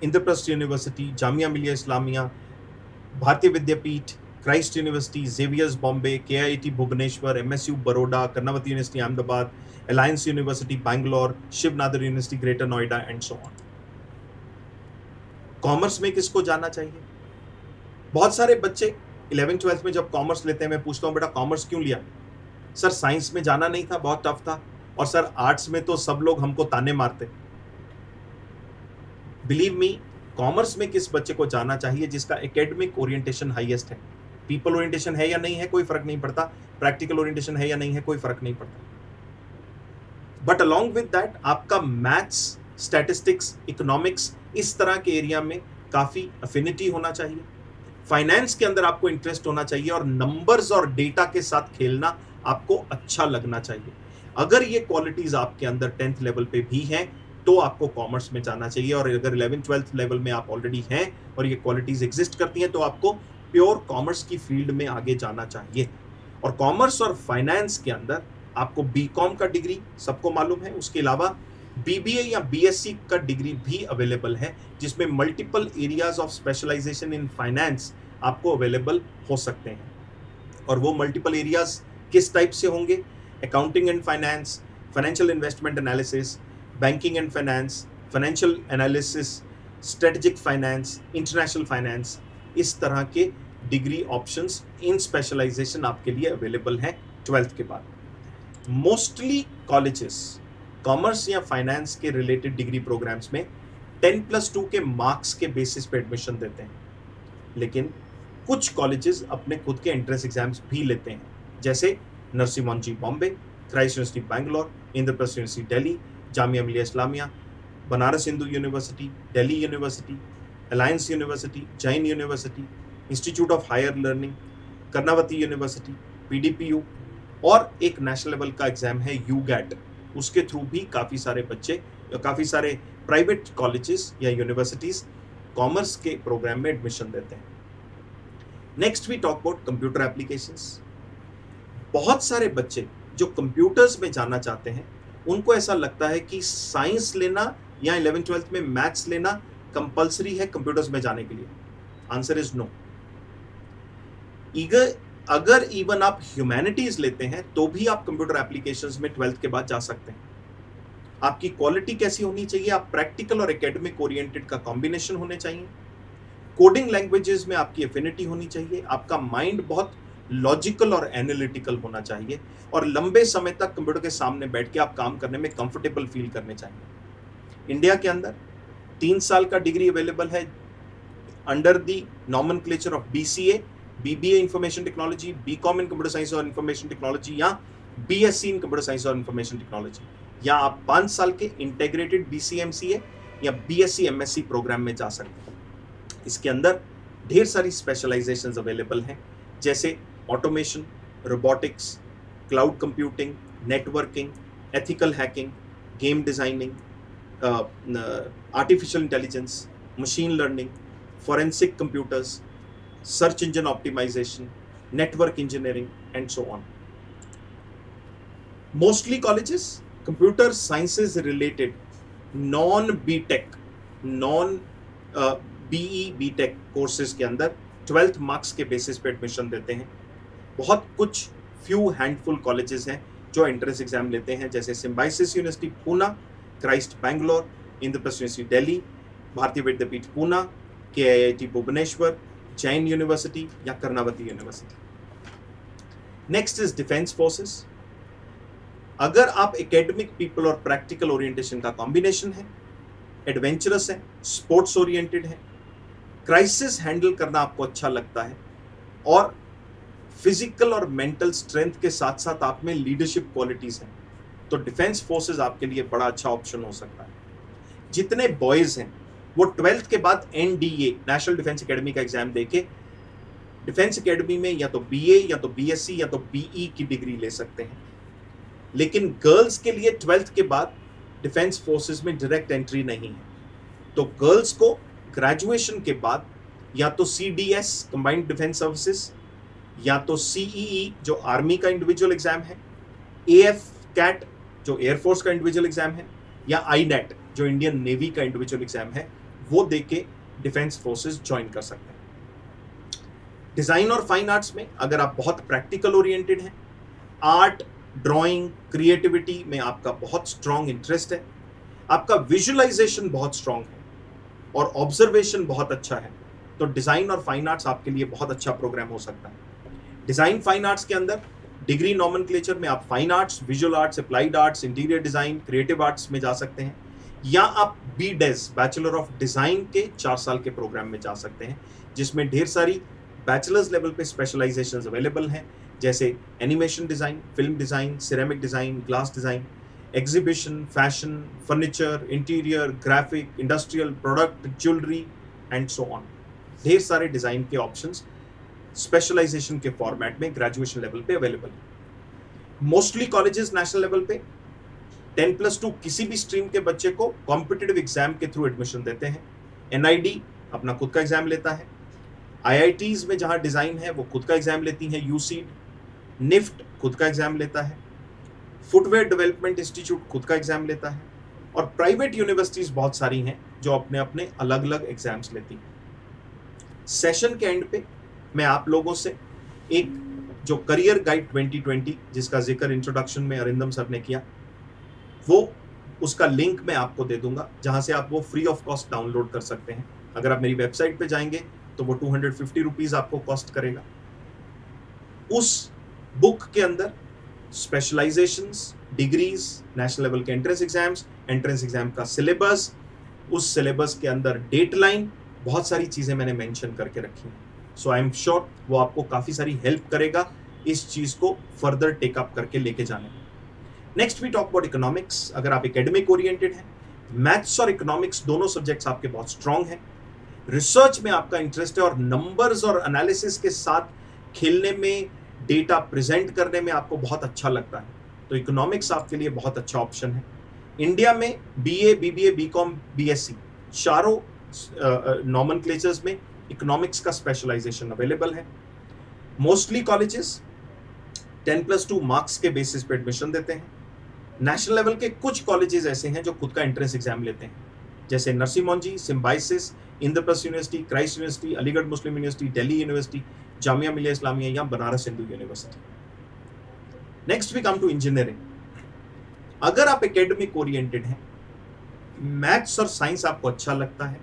Indraprastha university, Jamia Millia Islamia, Bharatiya Vidyapeeth, Christ university, Xavier's Bombay, KIT Bhubaneswar, MSU Baroda, Karnavati university Ahmedabad, Alliance university Bangalore, Shiv Nadar university greater Noida and so on. Commerce में किसको जाना चाहिए? बहुत सारे बच्चे 11th 12th में जब कॉमर्स लेते हैं, मैं पूछता हूं बेटा कॉमर्स क्यों लिया? सर साइंस में जाना नहीं था, बहुत टफ था, और सर आर्ट्स में तो सब लोग हमको ताने मारते। बिलीव मी, कॉमर्स में किस बच्चे को जाना चाहिए जिसका एकेडमिक ओरिएंटेशन हाईएस्ट है। पीपल ओरिएंटेशन है या नहीं है कोई फर्क नहीं पड़ता, प्रैक्टिकल ओरिएंटेशन है या नहीं है कोई फर्क नहीं पड़ता, बट अलॉन्ग विद दैट आपका मैथ्स, स्टैटिस्टिक्स, इकोनॉमिक्स, इस तरह के एरिया में काफी अफिनिटी होना चाहिए। फाइनेंस के अंदर आपको इंटरेस्ट होना चाहिए और नंबर्स और डेटा के साथ खेलना आपको अच्छा लगना चाहिए। अगर ये क्वालिटीज आपके अंदर 10th लेवल पे भी हैं तो आपको कॉमर्स में जाना चाहिए, और अगर 11th 12th लेवल में आप ऑलरेडी हैं और ये क्वालिटीज एग्जिस्ट करती हैं तो आपको प्योर कॉमर्स की फील्ड में आगे जाना चाहिए। और कॉमर्स और फाइनेंस के अंदर आपको BCom का डिग्री सबको मालूम है, उसके अलावा BBA या BSc का डिग्री भी अवेलेबल है जिसमें multiple areas of specialization in finance आपको अवेलेबल हो सकते हैं। और वो मल्टीपल एरियाज किस टाइप से होंगे? Accounting and finance, financial investment analysis, banking and finance, financial analysis, strategic finance, international finance, इस तरह के डिग्री ऑप्शंस इन स्पेशलाइजेशन आपके लिए अवेलेबल हैं 12th के बाद। मोस्टली कॉलेजेस कॉमर्स या फाइनेंस के रिलेटेड डिग्री प्रोग्राम्स में 10+2 के मार्क्स के बेसिस पे एडमिशन देते हैं, लेकिन कुछ कॉलेजेस अपने खुद के एंट्रेंस एग्जाम्स भी लेते हैं, जैसे Narsee Monjee Bombay, Christ university Bangalore, Indraprastha university Delhi, Jamia Millia Islamia, Banaras Hindu university, Delhi university, Alliance university, Jain university, institute of higher learning, Karnavati university, PDPU, और एक नेशनल लेवल का एग्जाम है UGAT, उसके थ्रू भी काफ़ी सारे बच्चे या काफ़ी सारे प्राइवेट कॉलेजेस या यूनिवर्सिटीज़ कॉमर्स के प्रोग्राम में एडमिशन देते हैं। Next we talk about computer applications. बहुत सारे बच्चे जो कंप्यूटर्स में जाना चाहते हैं उनको ऐसा लगता है कि साइंस लेना या 11th 12th में मैथ्स लेना कंपलसरी है कंप्यूटर्स में जाने के लिए। Answer is no. अगर इवन आप ह्यूमैनिटीज लेते हैं तो भी आप कंप्यूटर एप्लीकेशंस में 12th के बाद जा सकते हैं। आपकी क्वालिटी कैसी होनी चाहिए? आप प्रैक्टिकल और एकेडमिक ओरिएंटेड का कॉम्बिनेशन होने चाहिए। कोडिंग लैंग्वेजेस में आपकी एफिनिटी होनी चाहिए। आपका माइंड बहुत लॉजिकल और एनालिटिकल होना चाहिए और लंबे समय तक कंप्यूटर के सामने बैठ के आप काम करने में कंफर्टेबल फील करने चाहिए। इंडिया के अंदर 3 साल का डिग्री अवेलेबल है under the nomenclature of BCA, BBA information technology, BCom in computer science और इंफॉर्मेशन टेक्नोलॉजी या BSc इन कंप्यूटर साइंस और इंफॉर्मेशन टेक्नोलॉजी, या आप 5 साल के इंटीग्रेटेड BCMCA या BSc MSc प्रोग्राम में जा सकते हैं। इसके अंदर ढेर सारी स्पेशलाइजेशंस अवेलेबल हैं, जैसे automation, robotics, cloud computing, networking, ethical hacking, game designing, artificial intelligence, machine learning, forensic computers, search engine optimization, network engineering and so on. Mostly colleges computer sciences related non BTech, non BE BTech courses के अंदर 12th marks के basis पे admission देते हैं। बहुत कुछ few handful colleges हैं जो एंट्रेंस एग्जाम लेते हैं, जैसे Symbiosis university Poona, Christ Bangalore, Indraprastha university Delhi, भारतीय विद्यापीठ पूना, KIT भुवनेश्वर, जैन यूनिवर्सिटी या Karnavati university. Next is defence forces. अगर आप एकेडमिक पीपल और प्रैक्टिकल ओरिएंटेशन का कॉम्बिनेशन है, एडवेंचरस है, स्पोर्ट्स ओरिएंटेड है, क्राइसिस हैंडल करना आपको अच्छा लगता है और फिजिकल और मेंटल स्ट्रेंथ के साथ साथ आप में लीडरशिप क्वालिटीज हैं, तो डिफेंस फोर्सेस आपके लिए बड़ा अच्छा ऑप्शन हो सकता है। जितने बॉयज हैं वो 12th के बाद NDA, नेशनल डिफेंस एकेडमी का एग्जाम देके डिफेंस एकेडमी में या तो बीए या तो बीएससी या तो बीई की डिग्री ले सकते हैं। लेकिन गर्ल्स के लिए 12th के बाद डिफेंस फोर्सेस में डायरेक्ट एंट्री नहीं है, तो गर्ल्स को ग्रेजुएशन के बाद या तो CDS कंबाइंड डिफेंस सर्विसेज, या तो CEE जो आर्मी का इंडिविजुअल एग्जाम है, AF कैट जो एयरफोर्स का इंडिविजुअल एग्जाम है, या INET जो इंडियन नेवी का इंडिविजुअल एग्जाम है, वो देके डिफेंस फोर्सेस ज्वाइन कर सकते हैं। डिजाइन और फाइन आर्ट्स में अगर आप बहुत प्रैक्टिकल ओरिएंटेड हैं, आर्ट, ड्राइंग, क्रिएटिविटी में आपका बहुत स्ट्रांग इंटरेस्ट है, आपका विजुअलाइजेशन बहुत स्ट्रांग है और ऑब्जर्वेशन बहुत अच्छा है, तो डिजाइन और फाइन आर्ट्स आपके लिए बहुत अच्छा प्रोग्राम हो सकता है। डिजाइन फाइन आर्ट्स के अंदर डिग्री नॉमेनक्लेचर में आप fine arts, visual arts, applied arts, interior design, creative arts में जा सकते हैं, या आप BDes बैचलर ऑफ डिजाइन के 4 साल के प्रोग्राम में जा सकते हैं, जिसमें ढेर सारी बैचलर्स लेवल पे स्पेशलाइजेशंस अवेलेबल हैं, जैसे animation design, film design, ceramic design, glass design, exhibition, fashion, furniture, interior, graphic, industrial, product, jewellery and so on. ढेर सारे डिजाइन के ऑप्शंस स्पेशलाइजेशन के फॉर्मेट में ग्रेजुएशन लेवल पे अवेलेबल है। मोस्टली कॉलेजेस नेशनल लेवल पे 10+2 किसी भी स्ट्रीम के बच्चे को कॉम्पिटिटिव एग्जाम के थ्रू एडमिशन देते हैं। NID अपना खुद का एग्जाम लेता है, IITs में जहां डिजाइन है वो खुद का एग्जाम लेती हैं, UCEED, NIFT खुद का एग्जाम लेता है, फुटवेयर डेवलपमेंट इंस्टीट्यूट खुद का एग्जाम लेता है, और प्राइवेट यूनिवर्सिटीज बहुत सारी हैं जो अपने अपने अलग अलग एग्जाम्स लेती हैं। सेशन के एंड पे मैं आप लोगों से एक जो करियर गाइड 2020 जिसका जिक्र इंट्रोडक्शन में अरिंदम सर ने किया, वो उसका लिंक मैं आपको दे दूंगा, जहां से आप वो फ्री ऑफ कॉस्ट डाउनलोड कर सकते हैं। अगर आप मेरी वेबसाइट पे जाएंगे तो वो 250 रुपीज आपको कॉस्ट करेगा। उस बुक के अंदर स्पेशलाइजेशंस, डिग्रीज, नेशनल लेवल के एंट्रेंस एग्जाम का सिलेबस, उस सिलेबस के अंदर डेटलाइन, बहुत सारी चीजें मैंने मेंशन करके रखी हैं। सो आई एम श्योर वो आपको काफी सारी हेल्प करेगा इस चीज को फर्दर टेकअप करके लेके जाने में। Next we talk about economics. अगर आप एकेडमिक ओरिएंटेड हैं, मैथ्स और इकोनॉमिक्स दोनों सब्जेक्ट्स आपके बहुत स्ट्रांग हैं, रिसर्च में आपका इंटरेस्ट है और नंबर्स और एनालिसिस के साथ खेलने में, डेटा प्रेजेंट करने में आपको बहुत अच्छा लगता है, तो इकोनॉमिक्स आपके लिए बहुत अच्छा ऑप्शन है। इंडिया में BA, BBA, BCom, BSc चारों नॉमेनक्लेचर्स में इकोनॉमिक्स का स्पेशलाइजेशन अवेलेबल है। मोस्टली कॉलेजेस 10+2 मार्क्स के बेसिस पे एडमिशन देते हैं। नेशनल लेवल के कुछ कॉलेजेस ऐसे हैं जो खुद का एंट्रेंस एग्जाम लेते हैं, जैसे Narsingh Monjee, Symbiosis, Indraprastha university, Christ university, Aligarh Muslim university, Delhi university, Jamia Millia Islamia या Banaras Hindu university. Next we come to engineering. अगर आप एकेडमिक ओरिएंटेड हैं, मैथ्स और साइंस आपको अच्छा लगता है,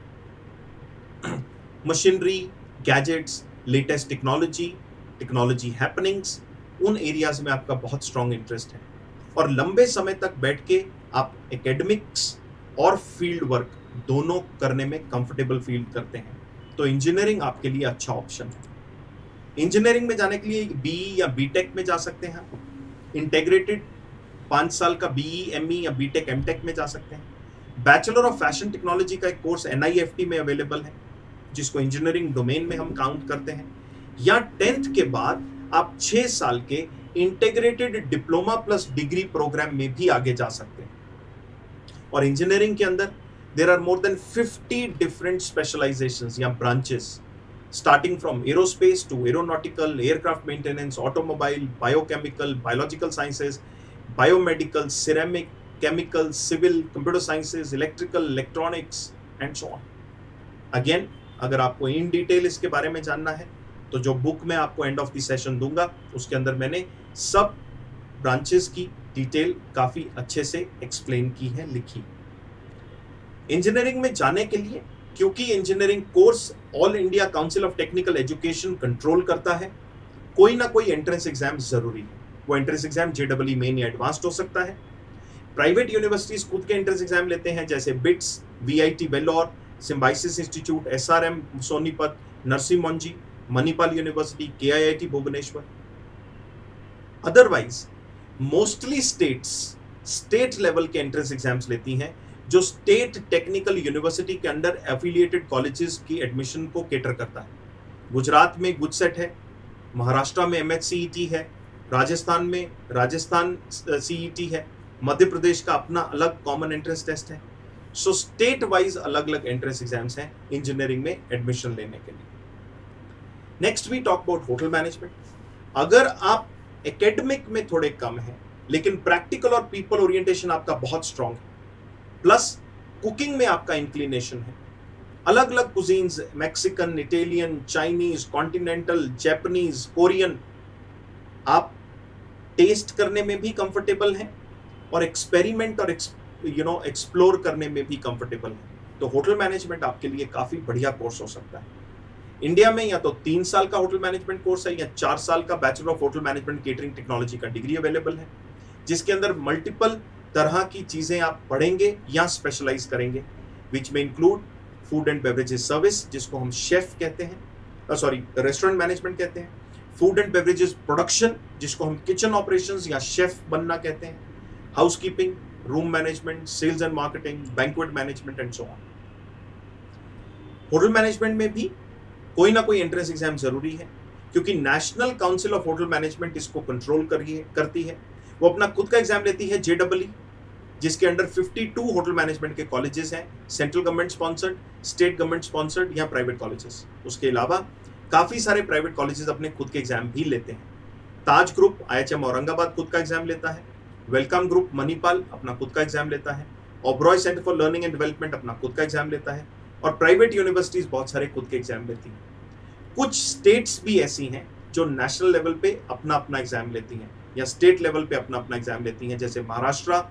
machinery, gadgets, latest technology happenings, उन एरियाज में आपका बहुत स्ट्रांग इंटरेस्ट है और लंबे समय तक बैठ के आप एकेडमिक्स और फील्ड वर्क दोनों करने में कंफर्टेबल फील करते हैं, तो इंजीनियरिंग आपके लिए अच्छा ऑप्शन है। इंजीनियरिंग में जाने के लिए BE या BTech में जा सकते हैं, इंटीग्रेटेड 5 साल का BE, ME या BTech, MTech में जा सकते हैं। बैचलर ऑफ फैशन टेक्नोलॉजी का एक कोर्स NIFT में अवेलेबल है, जिसको इंजीनियरिंग डोमेन में हम काउंट करते हैं, या 10th के बाद आप 6 साल के integrated diploma plus degree programme में भी आगे जा सकते हैं। और इंजीनियरिंग के अंदर there are more than 50 different specializations या branches, starting from aerospace to aeronautical, aircraft maintenance, automobile, biochemical, biological sciences, biomedical, ceramic, chemical, civil, computer sciences, electrical, electronics and so on. Again, अगर आपको in detail इसके बारे में जानना है तो जो बुक मैं आपको एंड ऑफ द सेशन दूंगा उसके अंदर मैंने सब ब्रांचेस की डिटेल काफी अच्छे से एक्सप्लेन की है, लिखी। इंजीनियरिंग में जाने के लिए, क्योंकि engineering course all India council of technical education control करता है, कोई ना कोई एंट्रेंस एग्जाम जरूरी है। वो एंट्रेंस एग्जाम JEE मेन या एडवांस्ड हो सकता है। प्राइवेट यूनिवर्सिटीज खुद के एंट्रेंस एग्जाम लेते हैं, जैसे BITS, VIT Vellore, Symbiosis institute, SRM Sonipat, Narsingh Monjee, Manipal university, KIIT Bhubaneswar. Otherwise mostly state level के एंट्रेंस एग्जाम्स लेती हैं, जो स्टेट टेक्निकल यूनिवर्सिटी के अंडर एफिलिएटेड कॉलेजेस की एडमिशन को केटर करता है। गुजरात में गुजसेट है, महाराष्ट्र में MHCET है, राजस्थान में राजस्थान CET है, मध्य प्रदेश का अपना अलग कॉमन एंट्रेंस टेस्ट है। सो स्टेट वाइज अलग अलग एंट्रेंस एग्जाम्स हैं इंजीनियरिंग में एडमिशन लेने के लिए। Next we talk about hotel management. अगर आप एकेडमिक में थोड़े कम हैं लेकिन प्रैक्टिकल और पीपल ओरिएंटेशन आपका बहुत स्ट्रांग है, प्लस कुकिंग में आपका इंक्लिनेशन है, अलग अलग cuisines Mexican, Italian, Chinese, continental, Japanese, Korean आप टेस्ट करने में भी कंफर्टेबल हैं और एक्सपेरिमेंट और एक्सप्लोर करने में भी कंफर्टेबल हैं, तो होटल मैनेजमेंट आपके लिए काफी बढ़िया कोर्स हो सकता है। इंडिया में या तो 3 साल का होटल मैनेजमेंट कोर्स है या 4 साल का bachelor of hotel management catering technology का डिग्री अवेलेबल है, जिसके अंदर मल्टीपल तरह की चीजें आप पढ़ेंगे या स्पेशलाइज करेंगे, विच में include food and beverages service जिसको हम शेफ कहते हैं, रेस्टोरेंट मैनेजमेंट कहते हैं, फूड एंड बेवरेजेस प्रोडक्शन जिसको हम किचन ऑपरेशंस या शेफ बनना कहते हैं, housekeeping, room management, sales and marketing, banquet management and so on. Hotel management में भी कोई ना कोई एंट्रेंस एग्जाम जरूरी है, क्योंकि national council of hotel management इसको कंट्रोल करती है। वो अपना खुद का एग्जाम लेती है JEE, जिसके अंडर 52 होटल मैनेजमेंट के कॉलेजेस हैं, central government sponsored, state government sponsored या प्राइवेट कॉलेजेस। उसके अलावा काफी सारे प्राइवेट कॉलेजेस अपने खुद के एग्जाम भी लेते हैं। ताज ग्रुप IHM औरंगाबाद खुद का एग्जाम लेता है, वेलकम ग्रुप मणिपाल अपना खुद का एग्जाम लेता है, Oberoi centre for learning and development अपना खुद का एग्जाम लेता है, और प्राइवेट यूनिवर्सिटीज बहुत सारे खुद के एग्जाम लेती हैं। कुछ स्टेट्स भी ऐसी हैं जो नेशनल लेवल पे अपना अपना एग्जाम लेती हैं या स्टेट लेवल पे अपना अपना एग्जाम लेती हैं, जैसे महाराष्ट्र,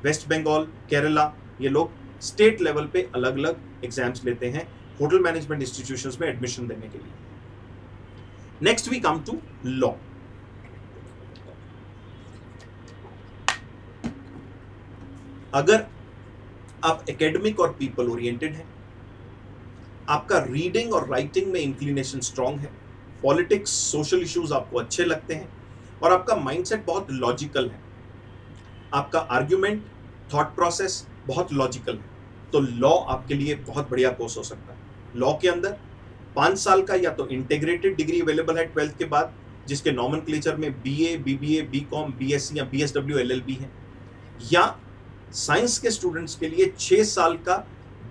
वेस्ट बंगाल, केरला, ये लोग स्टेट लेवल पे अलग अलग एग्जाम्स लेते हैं होटल मैनेजमेंट इंस्टीट्यूशंस में एडमिशन देने के लिए। Next we come to law. अगर आप एकेडमिक और पीपल ओरिएंटेड हैं, आपका रीडिंग और राइटिंग में इंक्लिनेशन स्ट्रांग है, पॉलिटिक्स, सोशल इश्यूज आपको अच्छे लगते हैं और आपका माइंडसेट बहुत लॉजिकल है, आपका आर्ग्यूमेंट, थॉट प्रोसेस बहुत लॉजिकल है, तो लॉ आपके लिए बहुत बढ़िया कोर्स हो सकता है। लॉ के अंदर 5 साल का या तो इंटीग्रेटेड डिग्री अवेलेबल है 12th के बाद, जिसके नॉमेनक्लेचर में BA, BBA, BCom, BSc या BSW LLB है, या साइंस के स्टूडेंट्स के लिए 6 साल का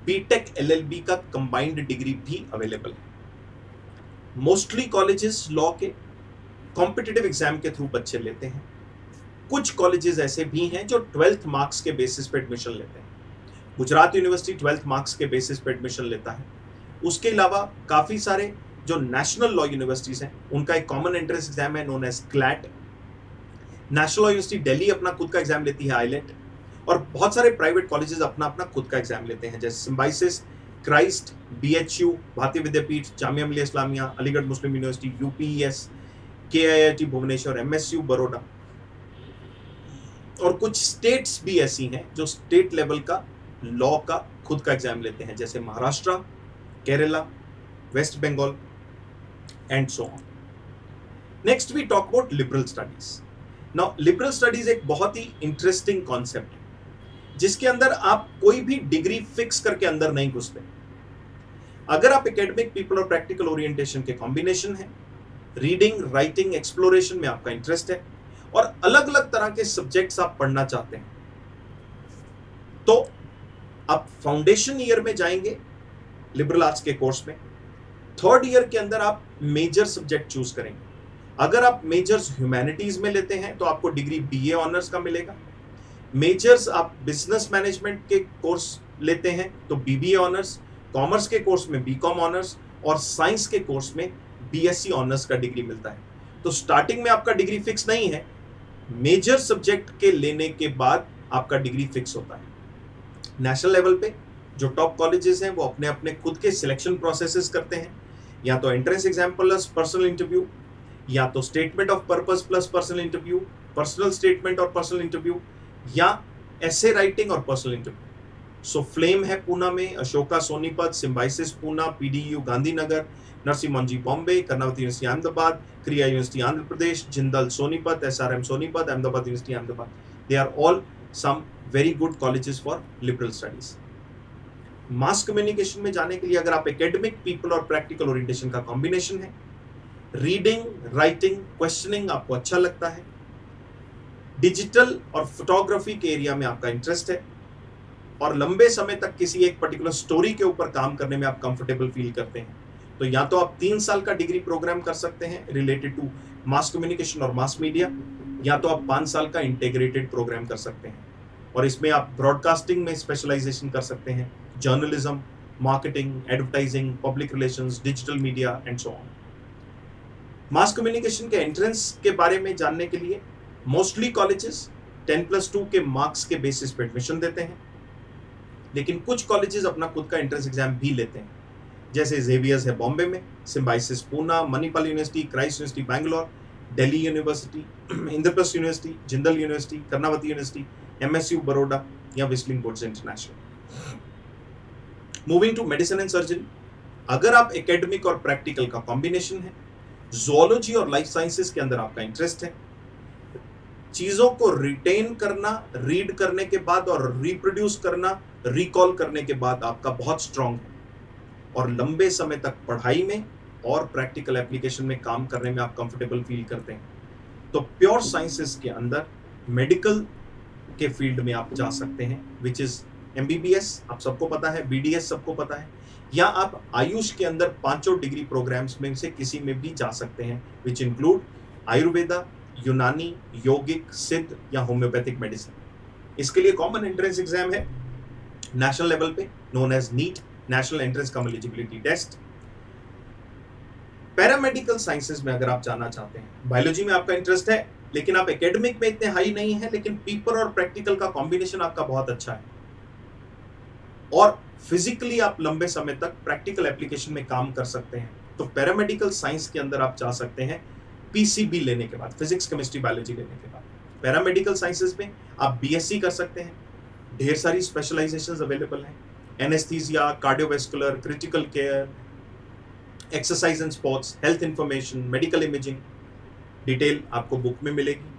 BTech LLB का कंबाइंड डिग्री भी अवेलेबल है। मोस्टली कॉलेजेस लॉ के कॉम्पिटिटिव एग्जाम के थ्रू बच्चे लेते हैं। कुछ कॉलेजेस ऐसे भी हैं जो 12th मार्क्स के बेसिस पे एडमिशन लेते हैं। गुजरात यूनिवर्सिटी 12th मार्क्स के बेसिस पे एडमिशन लेता है। उसके अलावा काफी सारे जो नेशनल लॉ यूनिवर्सिटीज हैं उनका एक कॉमन एंट्रेंस एग्जाम है known as CLAT। National law university Delhi अपना खुद का एग्जाम लेती है ILET, और बहुत सारे प्राइवेट कॉलेजेस अपना अपना खुद का एग्जाम लेते हैं, जैसे सिम्बाइसिस, क्राइस्ट, BHU, भारतीय Vidyapeeth, Jamia Millia Islamia, Aligarh Muslim university, UPES, KIIT Bhubaneswar, MSU Baroda. और कुछ स्टेट्स भी ऐसी हैं जो स्टेट लेवल का लॉ का खुद का एग्जाम लेते हैं, जैसे Maharashtra, Kerala, West Bengal and so on. Next we talk about liberal studies. Now liberal studies एक बहुत ही इंटरेस्टिंग कॉन्सेप्ट है, जिसके अंदर आप कोई भी डिग्री फिक्स करके अंदर नहीं घुसते। अगर आप एकेडमिक, पीपल और प्रैक्टिकल ओरिएंटेशन के कॉम्बिनेशन है, रीडिंग, राइटिंग, एक्सप्लोरेशन में आपका इंटरेस्ट है और अलग अलग तरह के सब्जेक्ट्स आप पढ़ना चाहते हैं, तो आप फाउंडेशन ईयर में जाएंगे लिबरल आर्ट्स के कोर्स में। 3rd ईयर के अंदर आप मेजर सब्जेक्ट चूज करेंगे। अगर आप मेजर्स ह्यूमैनिटीज में लेते हैं तो आपको डिग्री BA ऑनर्स का मिलेगा। मेजर्स आप बिजनेस मैनेजमेंट के कोर्स लेते हैं तो BBA ऑनर्स, कॉमर्स के कोर्स में BCom ऑनर्स और साइंस के कोर्स में BSc ऑनर्स का डिग्री मिलता है। तो स्टार्टिंग में आपका डिग्री फिक्स नहीं है, मेजर सब्जेक्ट के लेने के बाद आपका डिग्री फिक्स होता है। नेशनल लेवल पे जो टॉप कॉलेजेस हैं वो अपने अपने खुद के सिलेक्शन प्रोसेसेस करते हैं, या तो entrance exam plus personal interview, या तो statement of purpose plus personal interview, personal statement और पर्सनल इंटरव्यू, या एसे राइटिंग और पर्सनल इंटरव्यू। सो फ्लेम है पूना में, Ashoka Sonipat, Symbiosis Poona, PDU Gandhinagar, Narsingh Monjee Bombay, Karnavati university Ahmedabad, Krea university Andhra Pradesh, Jindal Sonipat, SRM Sonipat, Ahmedabad university Ahmedabad. They are all some very good colleges for liberal studies. Mass communication में जाने के लिए अगर आप एकेडमिक, पीपल और प्रैक्टिकल ओरिएंटेशन का कॉम्बिनेशन है, रीडिंग, राइटिंग, क्वेश्चनिंग आपको अच्छा लगता है, डिजिटल और फोटोग्राफी के एरिया में आपका इंटरेस्ट है, और लंबे समय तक किसी एक पर्टिकुलर स्टोरी के ऊपर काम करने में आप कंफर्टेबल फील करते हैं, तो या तो आप 3 साल का डिग्री प्रोग्राम कर सकते हैं रिलेटेड टू मास कम्युनिकेशन और मास मीडिया, या तो आप 5 साल का इंटीग्रेटेड प्रोग्राम कर सकते हैं, और इसमें आप ब्रॉडकास्टिंग में स्पेशलाइजेशन कर सकते हैं, journalism, marketing, advertising, public relations, digital media and so on. Mass communication के एंट्रेंस के बारे में जानने के लिए मोस्टली कॉलेजेस 10+2 के मार्क्स के बेसिस पे एडमिशन देते हैं, लेकिन कुछ कॉलेजेस अपना खुद का एंट्रेंस एग्जाम भी लेते हैं, जैसे जेवियर्स है बॉम्बे में, Symbiosis Poona, Manipal university, Christ university Bangalore, Delhi university, Indraprastha university, Jindal university, Karnavati university, MSU Baroda या Whistling Woods International. Moving to medicine and surgery, अगर आप एकेडमिक और प्रैक्टिकल का कॉम्बिनेशन है, ज़ूलॉजी और लाइफ साइंसेस के अंदर आपका इंटरेस्ट है, चीजों को रिटेन करना, रीड करने के बाद और रिप्रोड्यूस करना, रिकॉल करने के बाद आपका बहुत स्ट्रांग है, और लंबे समय तक पढ़ाई में और प्रैक्टिकल एप्लीकेशन में काम करने में आप कंफर्टेबल फील करते हैं, तो प्योर साइंसेस के अंदर मेडिकल के फील्ड में आप जा सकते हैं, विच इज MBBS आप सबको पता है, BDS सबको पता है, या आप आयुष के अंदर 5 डिग्री प्रोग्राम्स में से किसी में भी जा सकते हैं, विच इंक्लूड आयुर्वेदा, यूनानी, योगिक, सिद्ध या होम्योपैथिक मेडिसिन। इसके लिए कॉमन एंट्रेंस एग्जाम है नेशनल लेवल पे, known as NEET, national entrance cum eligibility test. Paramedical sciences में अगर आप जाना चाहते हैं, बायोलॉजी में आपका इंटरेस्ट है लेकिन आप एकेडमिक में इतने हाई नहीं है, लेकिन पेपर और प्रैक्टिकल का कॉम्बिनेशन आपका बहुत अच्छा है, और फिजिकली आप लंबे समय तक प्रैक्टिकल एप्लीकेशन में काम कर सकते हैं, तो पैरामेडिकल साइंस के अंदर आप जा सकते हैं PCB लेने के बाद, फिजिक्स, केमिस्ट्री, बायोलॉजी लेने के बाद। पैरामेडिकल साइंसेज में आप BSc कर सकते हैं, ढेर सारी स्पेशलाइजेशंस अवेलेबल हैं, anaesthesia, cardiovascular, critical care, exercise and sports, health information, medical imaging, detail आपको बुक में मिलेगी।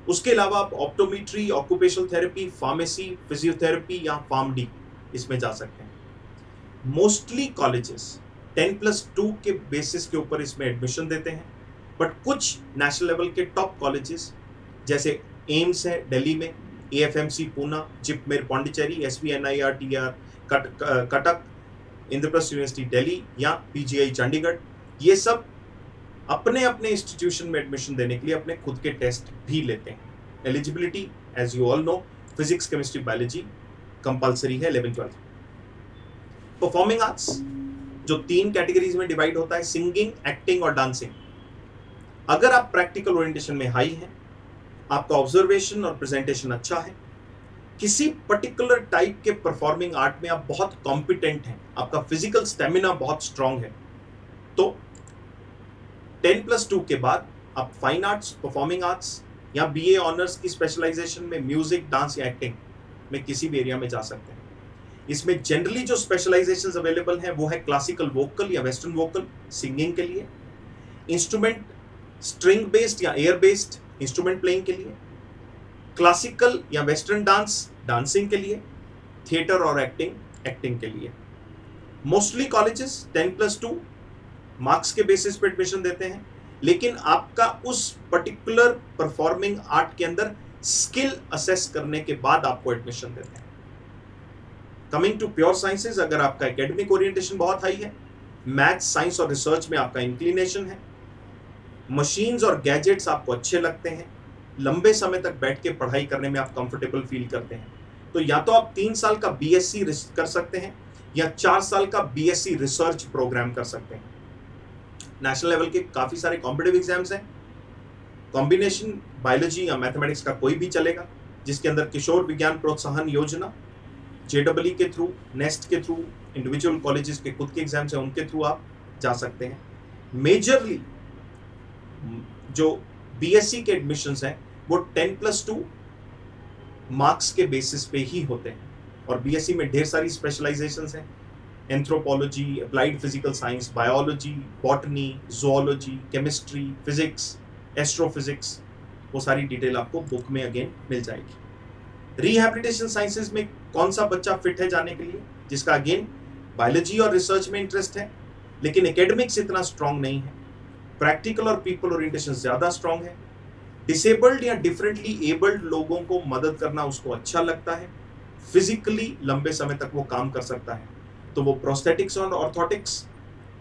उसके अलावा आप optometry, occupational therapy, pharmacy, physiotherapy या फार्म-डी इसमें जा सकते हैं। मोस्टली कॉलेजेस 10+2 के बेसिस के ऊपर इसमें एडमिशन देते हैं, बट कुछ नेशनल लेवल के टॉप कॉलेजेस जैसे एम्स है दिल्ली में, AFMC Poona, JIPMER Pondicherry, SVNIRTR Cuttack, Indraprastha university Delhi या PGI चंडीगढ़, ये सब अपने अपने इंस्टीट्यूशन में एडमिशन देने के लिए अपने खुद के टेस्ट भी लेते हैं। Eligibility as you all know, physics, chemistry, biology compulsory है 11th-12th। परफॉर्मिंग आर्ट्स जो 3 कैटेगरीज में डिवाइड होता है, सिंगिंग, एक्टिंग और डांसिंग। अगर आप प्रैक्टिकल ओरिएंटेशन में हाई हैं, आपका ऑब्जर्वेशन और प्रेजेंटेशन अच्छा है, किसी पर्टिकुलर टाइप के परफॉर्मिंग आर्ट में आप बहुत कॉम्पिटेंट हैं, आपका फिजिकल स्टेमिना बहुत स्ट्रांग है, तो 10+2 के बाद आप फाइन आर्ट्स, परफॉर्मिंग आर्ट्स या BA ऑनर्स की स्पेशलाइजेशन में म्यूजिक, डांस या एक्टिंग में किसी भी एरिया में जा सकते हैं। इसमें जनरली जो स्पेशलाइजेशंस अवेलेबल हैं वो है क्लासिकल वोकल या वेस्टर्न वोकल सिंगिंग के लिए, इंस्ट्रूमेंट स्ट्रिंग बेस्ड या एयर बेस्ड इंस्ट्रूमेंट प्लेइंग के लिए, क्लासिकल या वेस्टर्न डांस डांसिंग के लिए, थिएटर और एक्टिंग के लिए। मोस्टली कॉलेजेस 10+2 मार्क्स के बेसिस पे एडमिशन देते हैं, लेकिन आपका उस पर्टिकुलर परफॉर्मिंग आर्ट के अंदर स्किल असेस करने के बाद आपको एडमिशन देते हैं। कमिंग टू प्योर साइंसेज, अगर आपका एकेडमिक ओरिएंटेशन बहुत हाई है, मैथ्स, साइंस और रिसर्च में आपका इंक्लिनेशन है, मशीन्स और गैजेट्स आपको अच्छे लगते हैं, लंबे समय तक बैठ के पढ़ाई करने में आप कंफर्टेबल फील करते हैं, तो या तो आप 3 साल का BSc कर सकते हैं या 4 साल का BSc रिसर्च प्रोग्राम कर सकते हैं। नेशनल लेवल के काफी सारे कॉम्पिटिटिव एग्जाम्स हैं, कॉम्बिनेशन बायोलॉजी या मैथमेटिक्स का कोई भी चलेगा, जिसके अंदर किशोर विज्ञान प्रोत्साहन योजना, JEE के थ्रू, नेस्ट के थ्रू, इंडिविजुअल कॉलेजेस के खुद के एग्जाम्स हैं उनके थ्रू आप जा सकते हैं। मेजरली जो BSc के एडमिशंस हैं वो 10+2 मार्क्स के बेसिस पे ही होते हैं, और BSc में ढेर सारी स्पेशलाइजेशंस हैं, anthropology, applied physical science, biology, botany, zoology, chemistry, physics, astrophysics, वो सारी डिटेल आपको बुक में अगेन मिल जाएगी। रिहैबिलिटेशन साइंसेज में कौन सा बच्चा फिट है जाने के लिए, जिसका अगेन बायोलॉजी और रिसर्च में इंटरेस्ट है लेकिन एकेडमिक्स इतना स्ट्रांग नहीं है, प्रैक्टिकल और पीपल ओरिएंटेशन ज्यादा स्ट्रांग है, डिसेबल्ड या डिफरेंटली एबल्ड लोगों को मदद करना उसको अच्छा लगता है, फिजिकली लंबे समय तक वो काम कर सकता है, तो वो प्रोस्थेटिक्स और orthotics,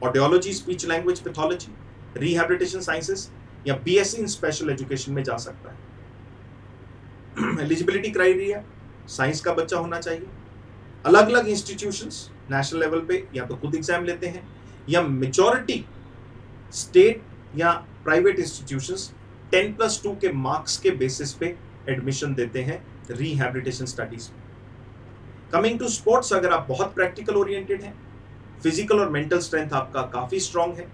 audiology, speech language pathology, rehabilitation sciences या बीएससी इन स्पेशल एजुकेशन में जा सकता है। एलिजिबिलिटी क्राइटेरिया, साइंस का बच्चा होना चाहिए, अलग अलग इंस्टीट्यूशंस नेशनल लेवल पे या तो खुद एग्जाम लेते हैं या मेजॉरिटी स्टेट या प्राइवेट इंस्टीट्यूशंस 10+2 के मार्क्स के बेसिस पे एडमिशन देते हैं रिहैबिलिटेशन स्टडीज में। कमिंग टू स्पोर्ट्स, अगर आप बहुत प्रैक्टिकल ओरिएंटेड हैं, फिजिकल और मेंटल स्ट्रेंथ आपका काफी स्ट्रांग है,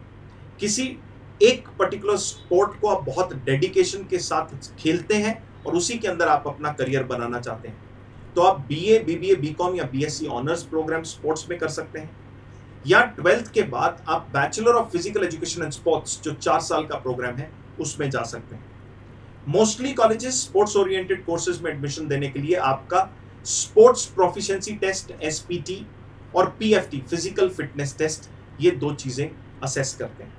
किसी एक पर्टिकुलर स्पोर्ट को आप बहुत डेडिकेशन के साथ खेलते हैं और उसी के अंदर आप अपना करियर बनाना चाहते हैं, तो आप बीए, बीबीए, बीकॉम या बीएससी ऑनर्स प्रोग्राम स्पोर्ट्स में कर सकते हैं, या 12th के बाद आप bachelor of physical education and sports जो 4 साल का प्रोग्राम है उसमें जा सकते हैं। Mostly colleges sports oriented courses में एडमिशन देने के लिए आपका स्पोर्ट्स प्रोफिशिएंसी टेस्ट एसपीटी और पीएफटी फिजिकल फिटनेस टेस्ट, ये 2 चीजें असेस करते हैं।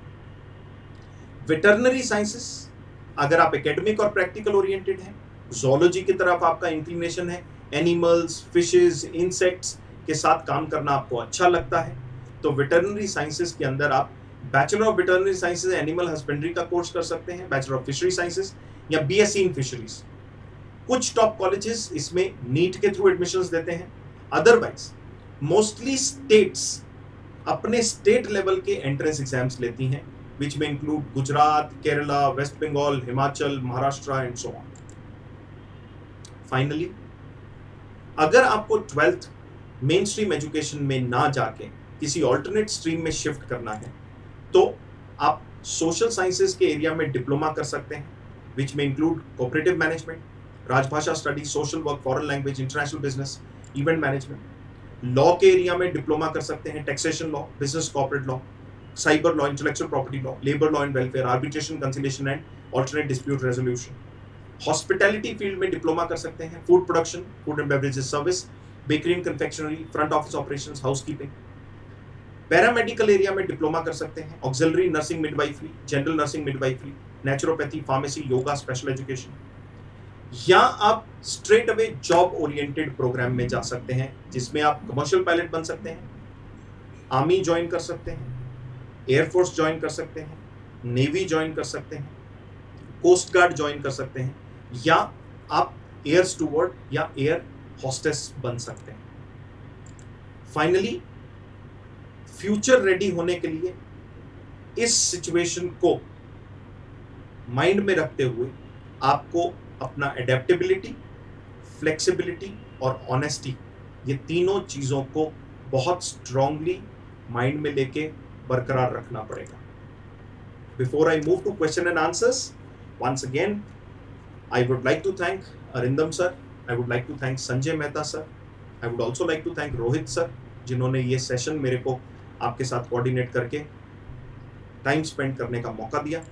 वेटरनरी साइंसेस, अगर आप एकेडमिक और प्रैक्टिकल ओरिएंटेड हैं, ज़ूलॉजी की तरफ आपका इंक्लिनेशन है, एनिमल्स, फिशेस, इंसेक्ट्स के साथ काम करना आपको अच्छा लगता है, तो वेटरनरी साइंसेस के अंदर आप bachelor of veterinary sciences animal husbandry का कोर्स कर सकते हैं, बैचलर ऑफ फिशरी साइंसेस या बीएससी इन फिशरीज। कुछ टॉप कॉलेजेस इसमें नीट के थ्रू एडमिशंस देते हैं, अदरवाइज मोस्टली स्टेट्स अपने स्टेट लेवल के एंट्रेंस एग्जाम्स लेती हैं, विच में include Gujarat, Kerala, West Bengal, Himachal, Maharashtra and so on. Finally, अगर आपको 12th मेन स्ट्रीम एजुकेशन में ना जाके किसी ऑल्टरनेट स्ट्रीम में शिफ्ट करना है, तो आप सोशल साइंसेज के एरिया में डिप्लोमा कर सकते हैं, विच में इंक्लूड कोऑपरेटिव मैनेजमेंट, राजभाषा study, social work, foreign language, international business, event management. Law के एरिया में डिप्लोमा कर सकते हैं, taxation law, business corporate law, cyber law, intellectual property law, labour law and welfare, arbitration, conciliation and alternate dispute resolution. Hospitality field में diploma कर सकते हैं, food production, food and beverages service, bakery and confectionery, front office operations, housekeeping. Paramedical area में diploma कर सकते हैं, auxiliary nursing midwifery, general nursing midwifery, naturopathy, pharmacy, yoga, special education. या आप straight away job oriented program में जा सकते हैं, जिसमें आप कमर्शियल पायलट बन सकते हैं, आर्मी ज्वाइन कर सकते हैं, एयरफोर्स ज्वाइन कर सकते हैं, नेवी ज्वाइन कर सकते हैं, कोस्ट गार्ड ज्वाइन कर सकते हैं, या आप एयर स्टूवर्ड या एयर हॉस्टेस बन सकते हैं। फाइनली, फ्यूचर रेडी होने के लिए इस सिचुएशन को माइंड में रखते हुए आपको अपना एडेप्टेबिलिटी, फ्लेक्सिबिलिटी और ऑनेस्टी, ये तीनों चीजों को बहुत स्ट्रांगली माइंड में लेके बरकरार रखना पड़ेगा। Before I move to question and answers, once again I would like to thank Arindam sir, I would like to thank Sanjay Mehta sir, I would also like to thank Rohit sir, जिन्होंने ये session मेरे को आपके साथ coordinate करके time spend करने का मौका दिया।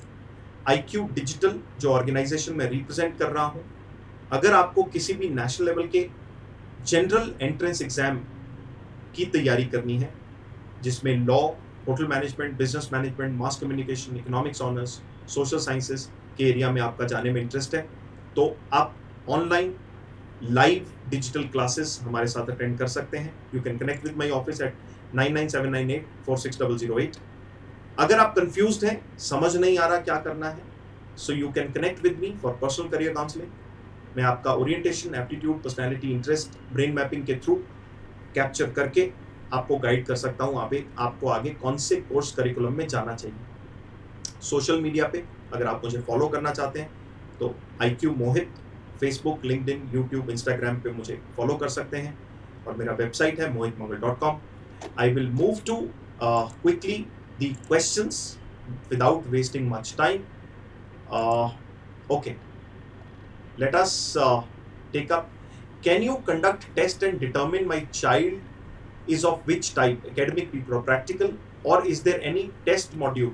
IQ डिजिटल जो ऑर्गेनाइजेशन में रिप्रेजेंट कर रहा हूँ, अगर आपको किसी भी नेशनल लेवल के जनरल एंट्रेंस एग्जाम की तैयारी करनी है, जिसमें law, hotel management, business management, mass communication, economics honours, social sciences के एरिया में आपका जाने में इंटरेस्ट है, तो आप ऑनलाइन लाइव डिजिटल क्लासेस हमारे साथ अटेंड कर सकते हैं। You can connect with my office at 9979846008। अगर आप कंफ्यूज्ड हैं, समझ नहीं आ रहा क्या करना है, so you can connect with me for personal career counselling. मैं आपका orientation, aptitude, personality, interest, brain mapping के थ्रू कैप्चर करके आपको गाइड कर सकता हूँ आपको आगे कौन से कोर्स करिकुलम में जाना चाहिए। सोशल मीडिया पे अगर आप मुझे फॉलो करना चाहते हैं तो IQ मोहित, फेसबुक, लिंक्डइन, यूट्यूब, इंस्टाग्राम पे मुझे फॉलो कर सकते हैं, और मेरा वेबसाइट है mohitmangal.com। I will move to quickly the questions without wasting much time. Okay, let us take up. Can you conduct test and determine my child is of which type, academic, people, or practical, or is there any test module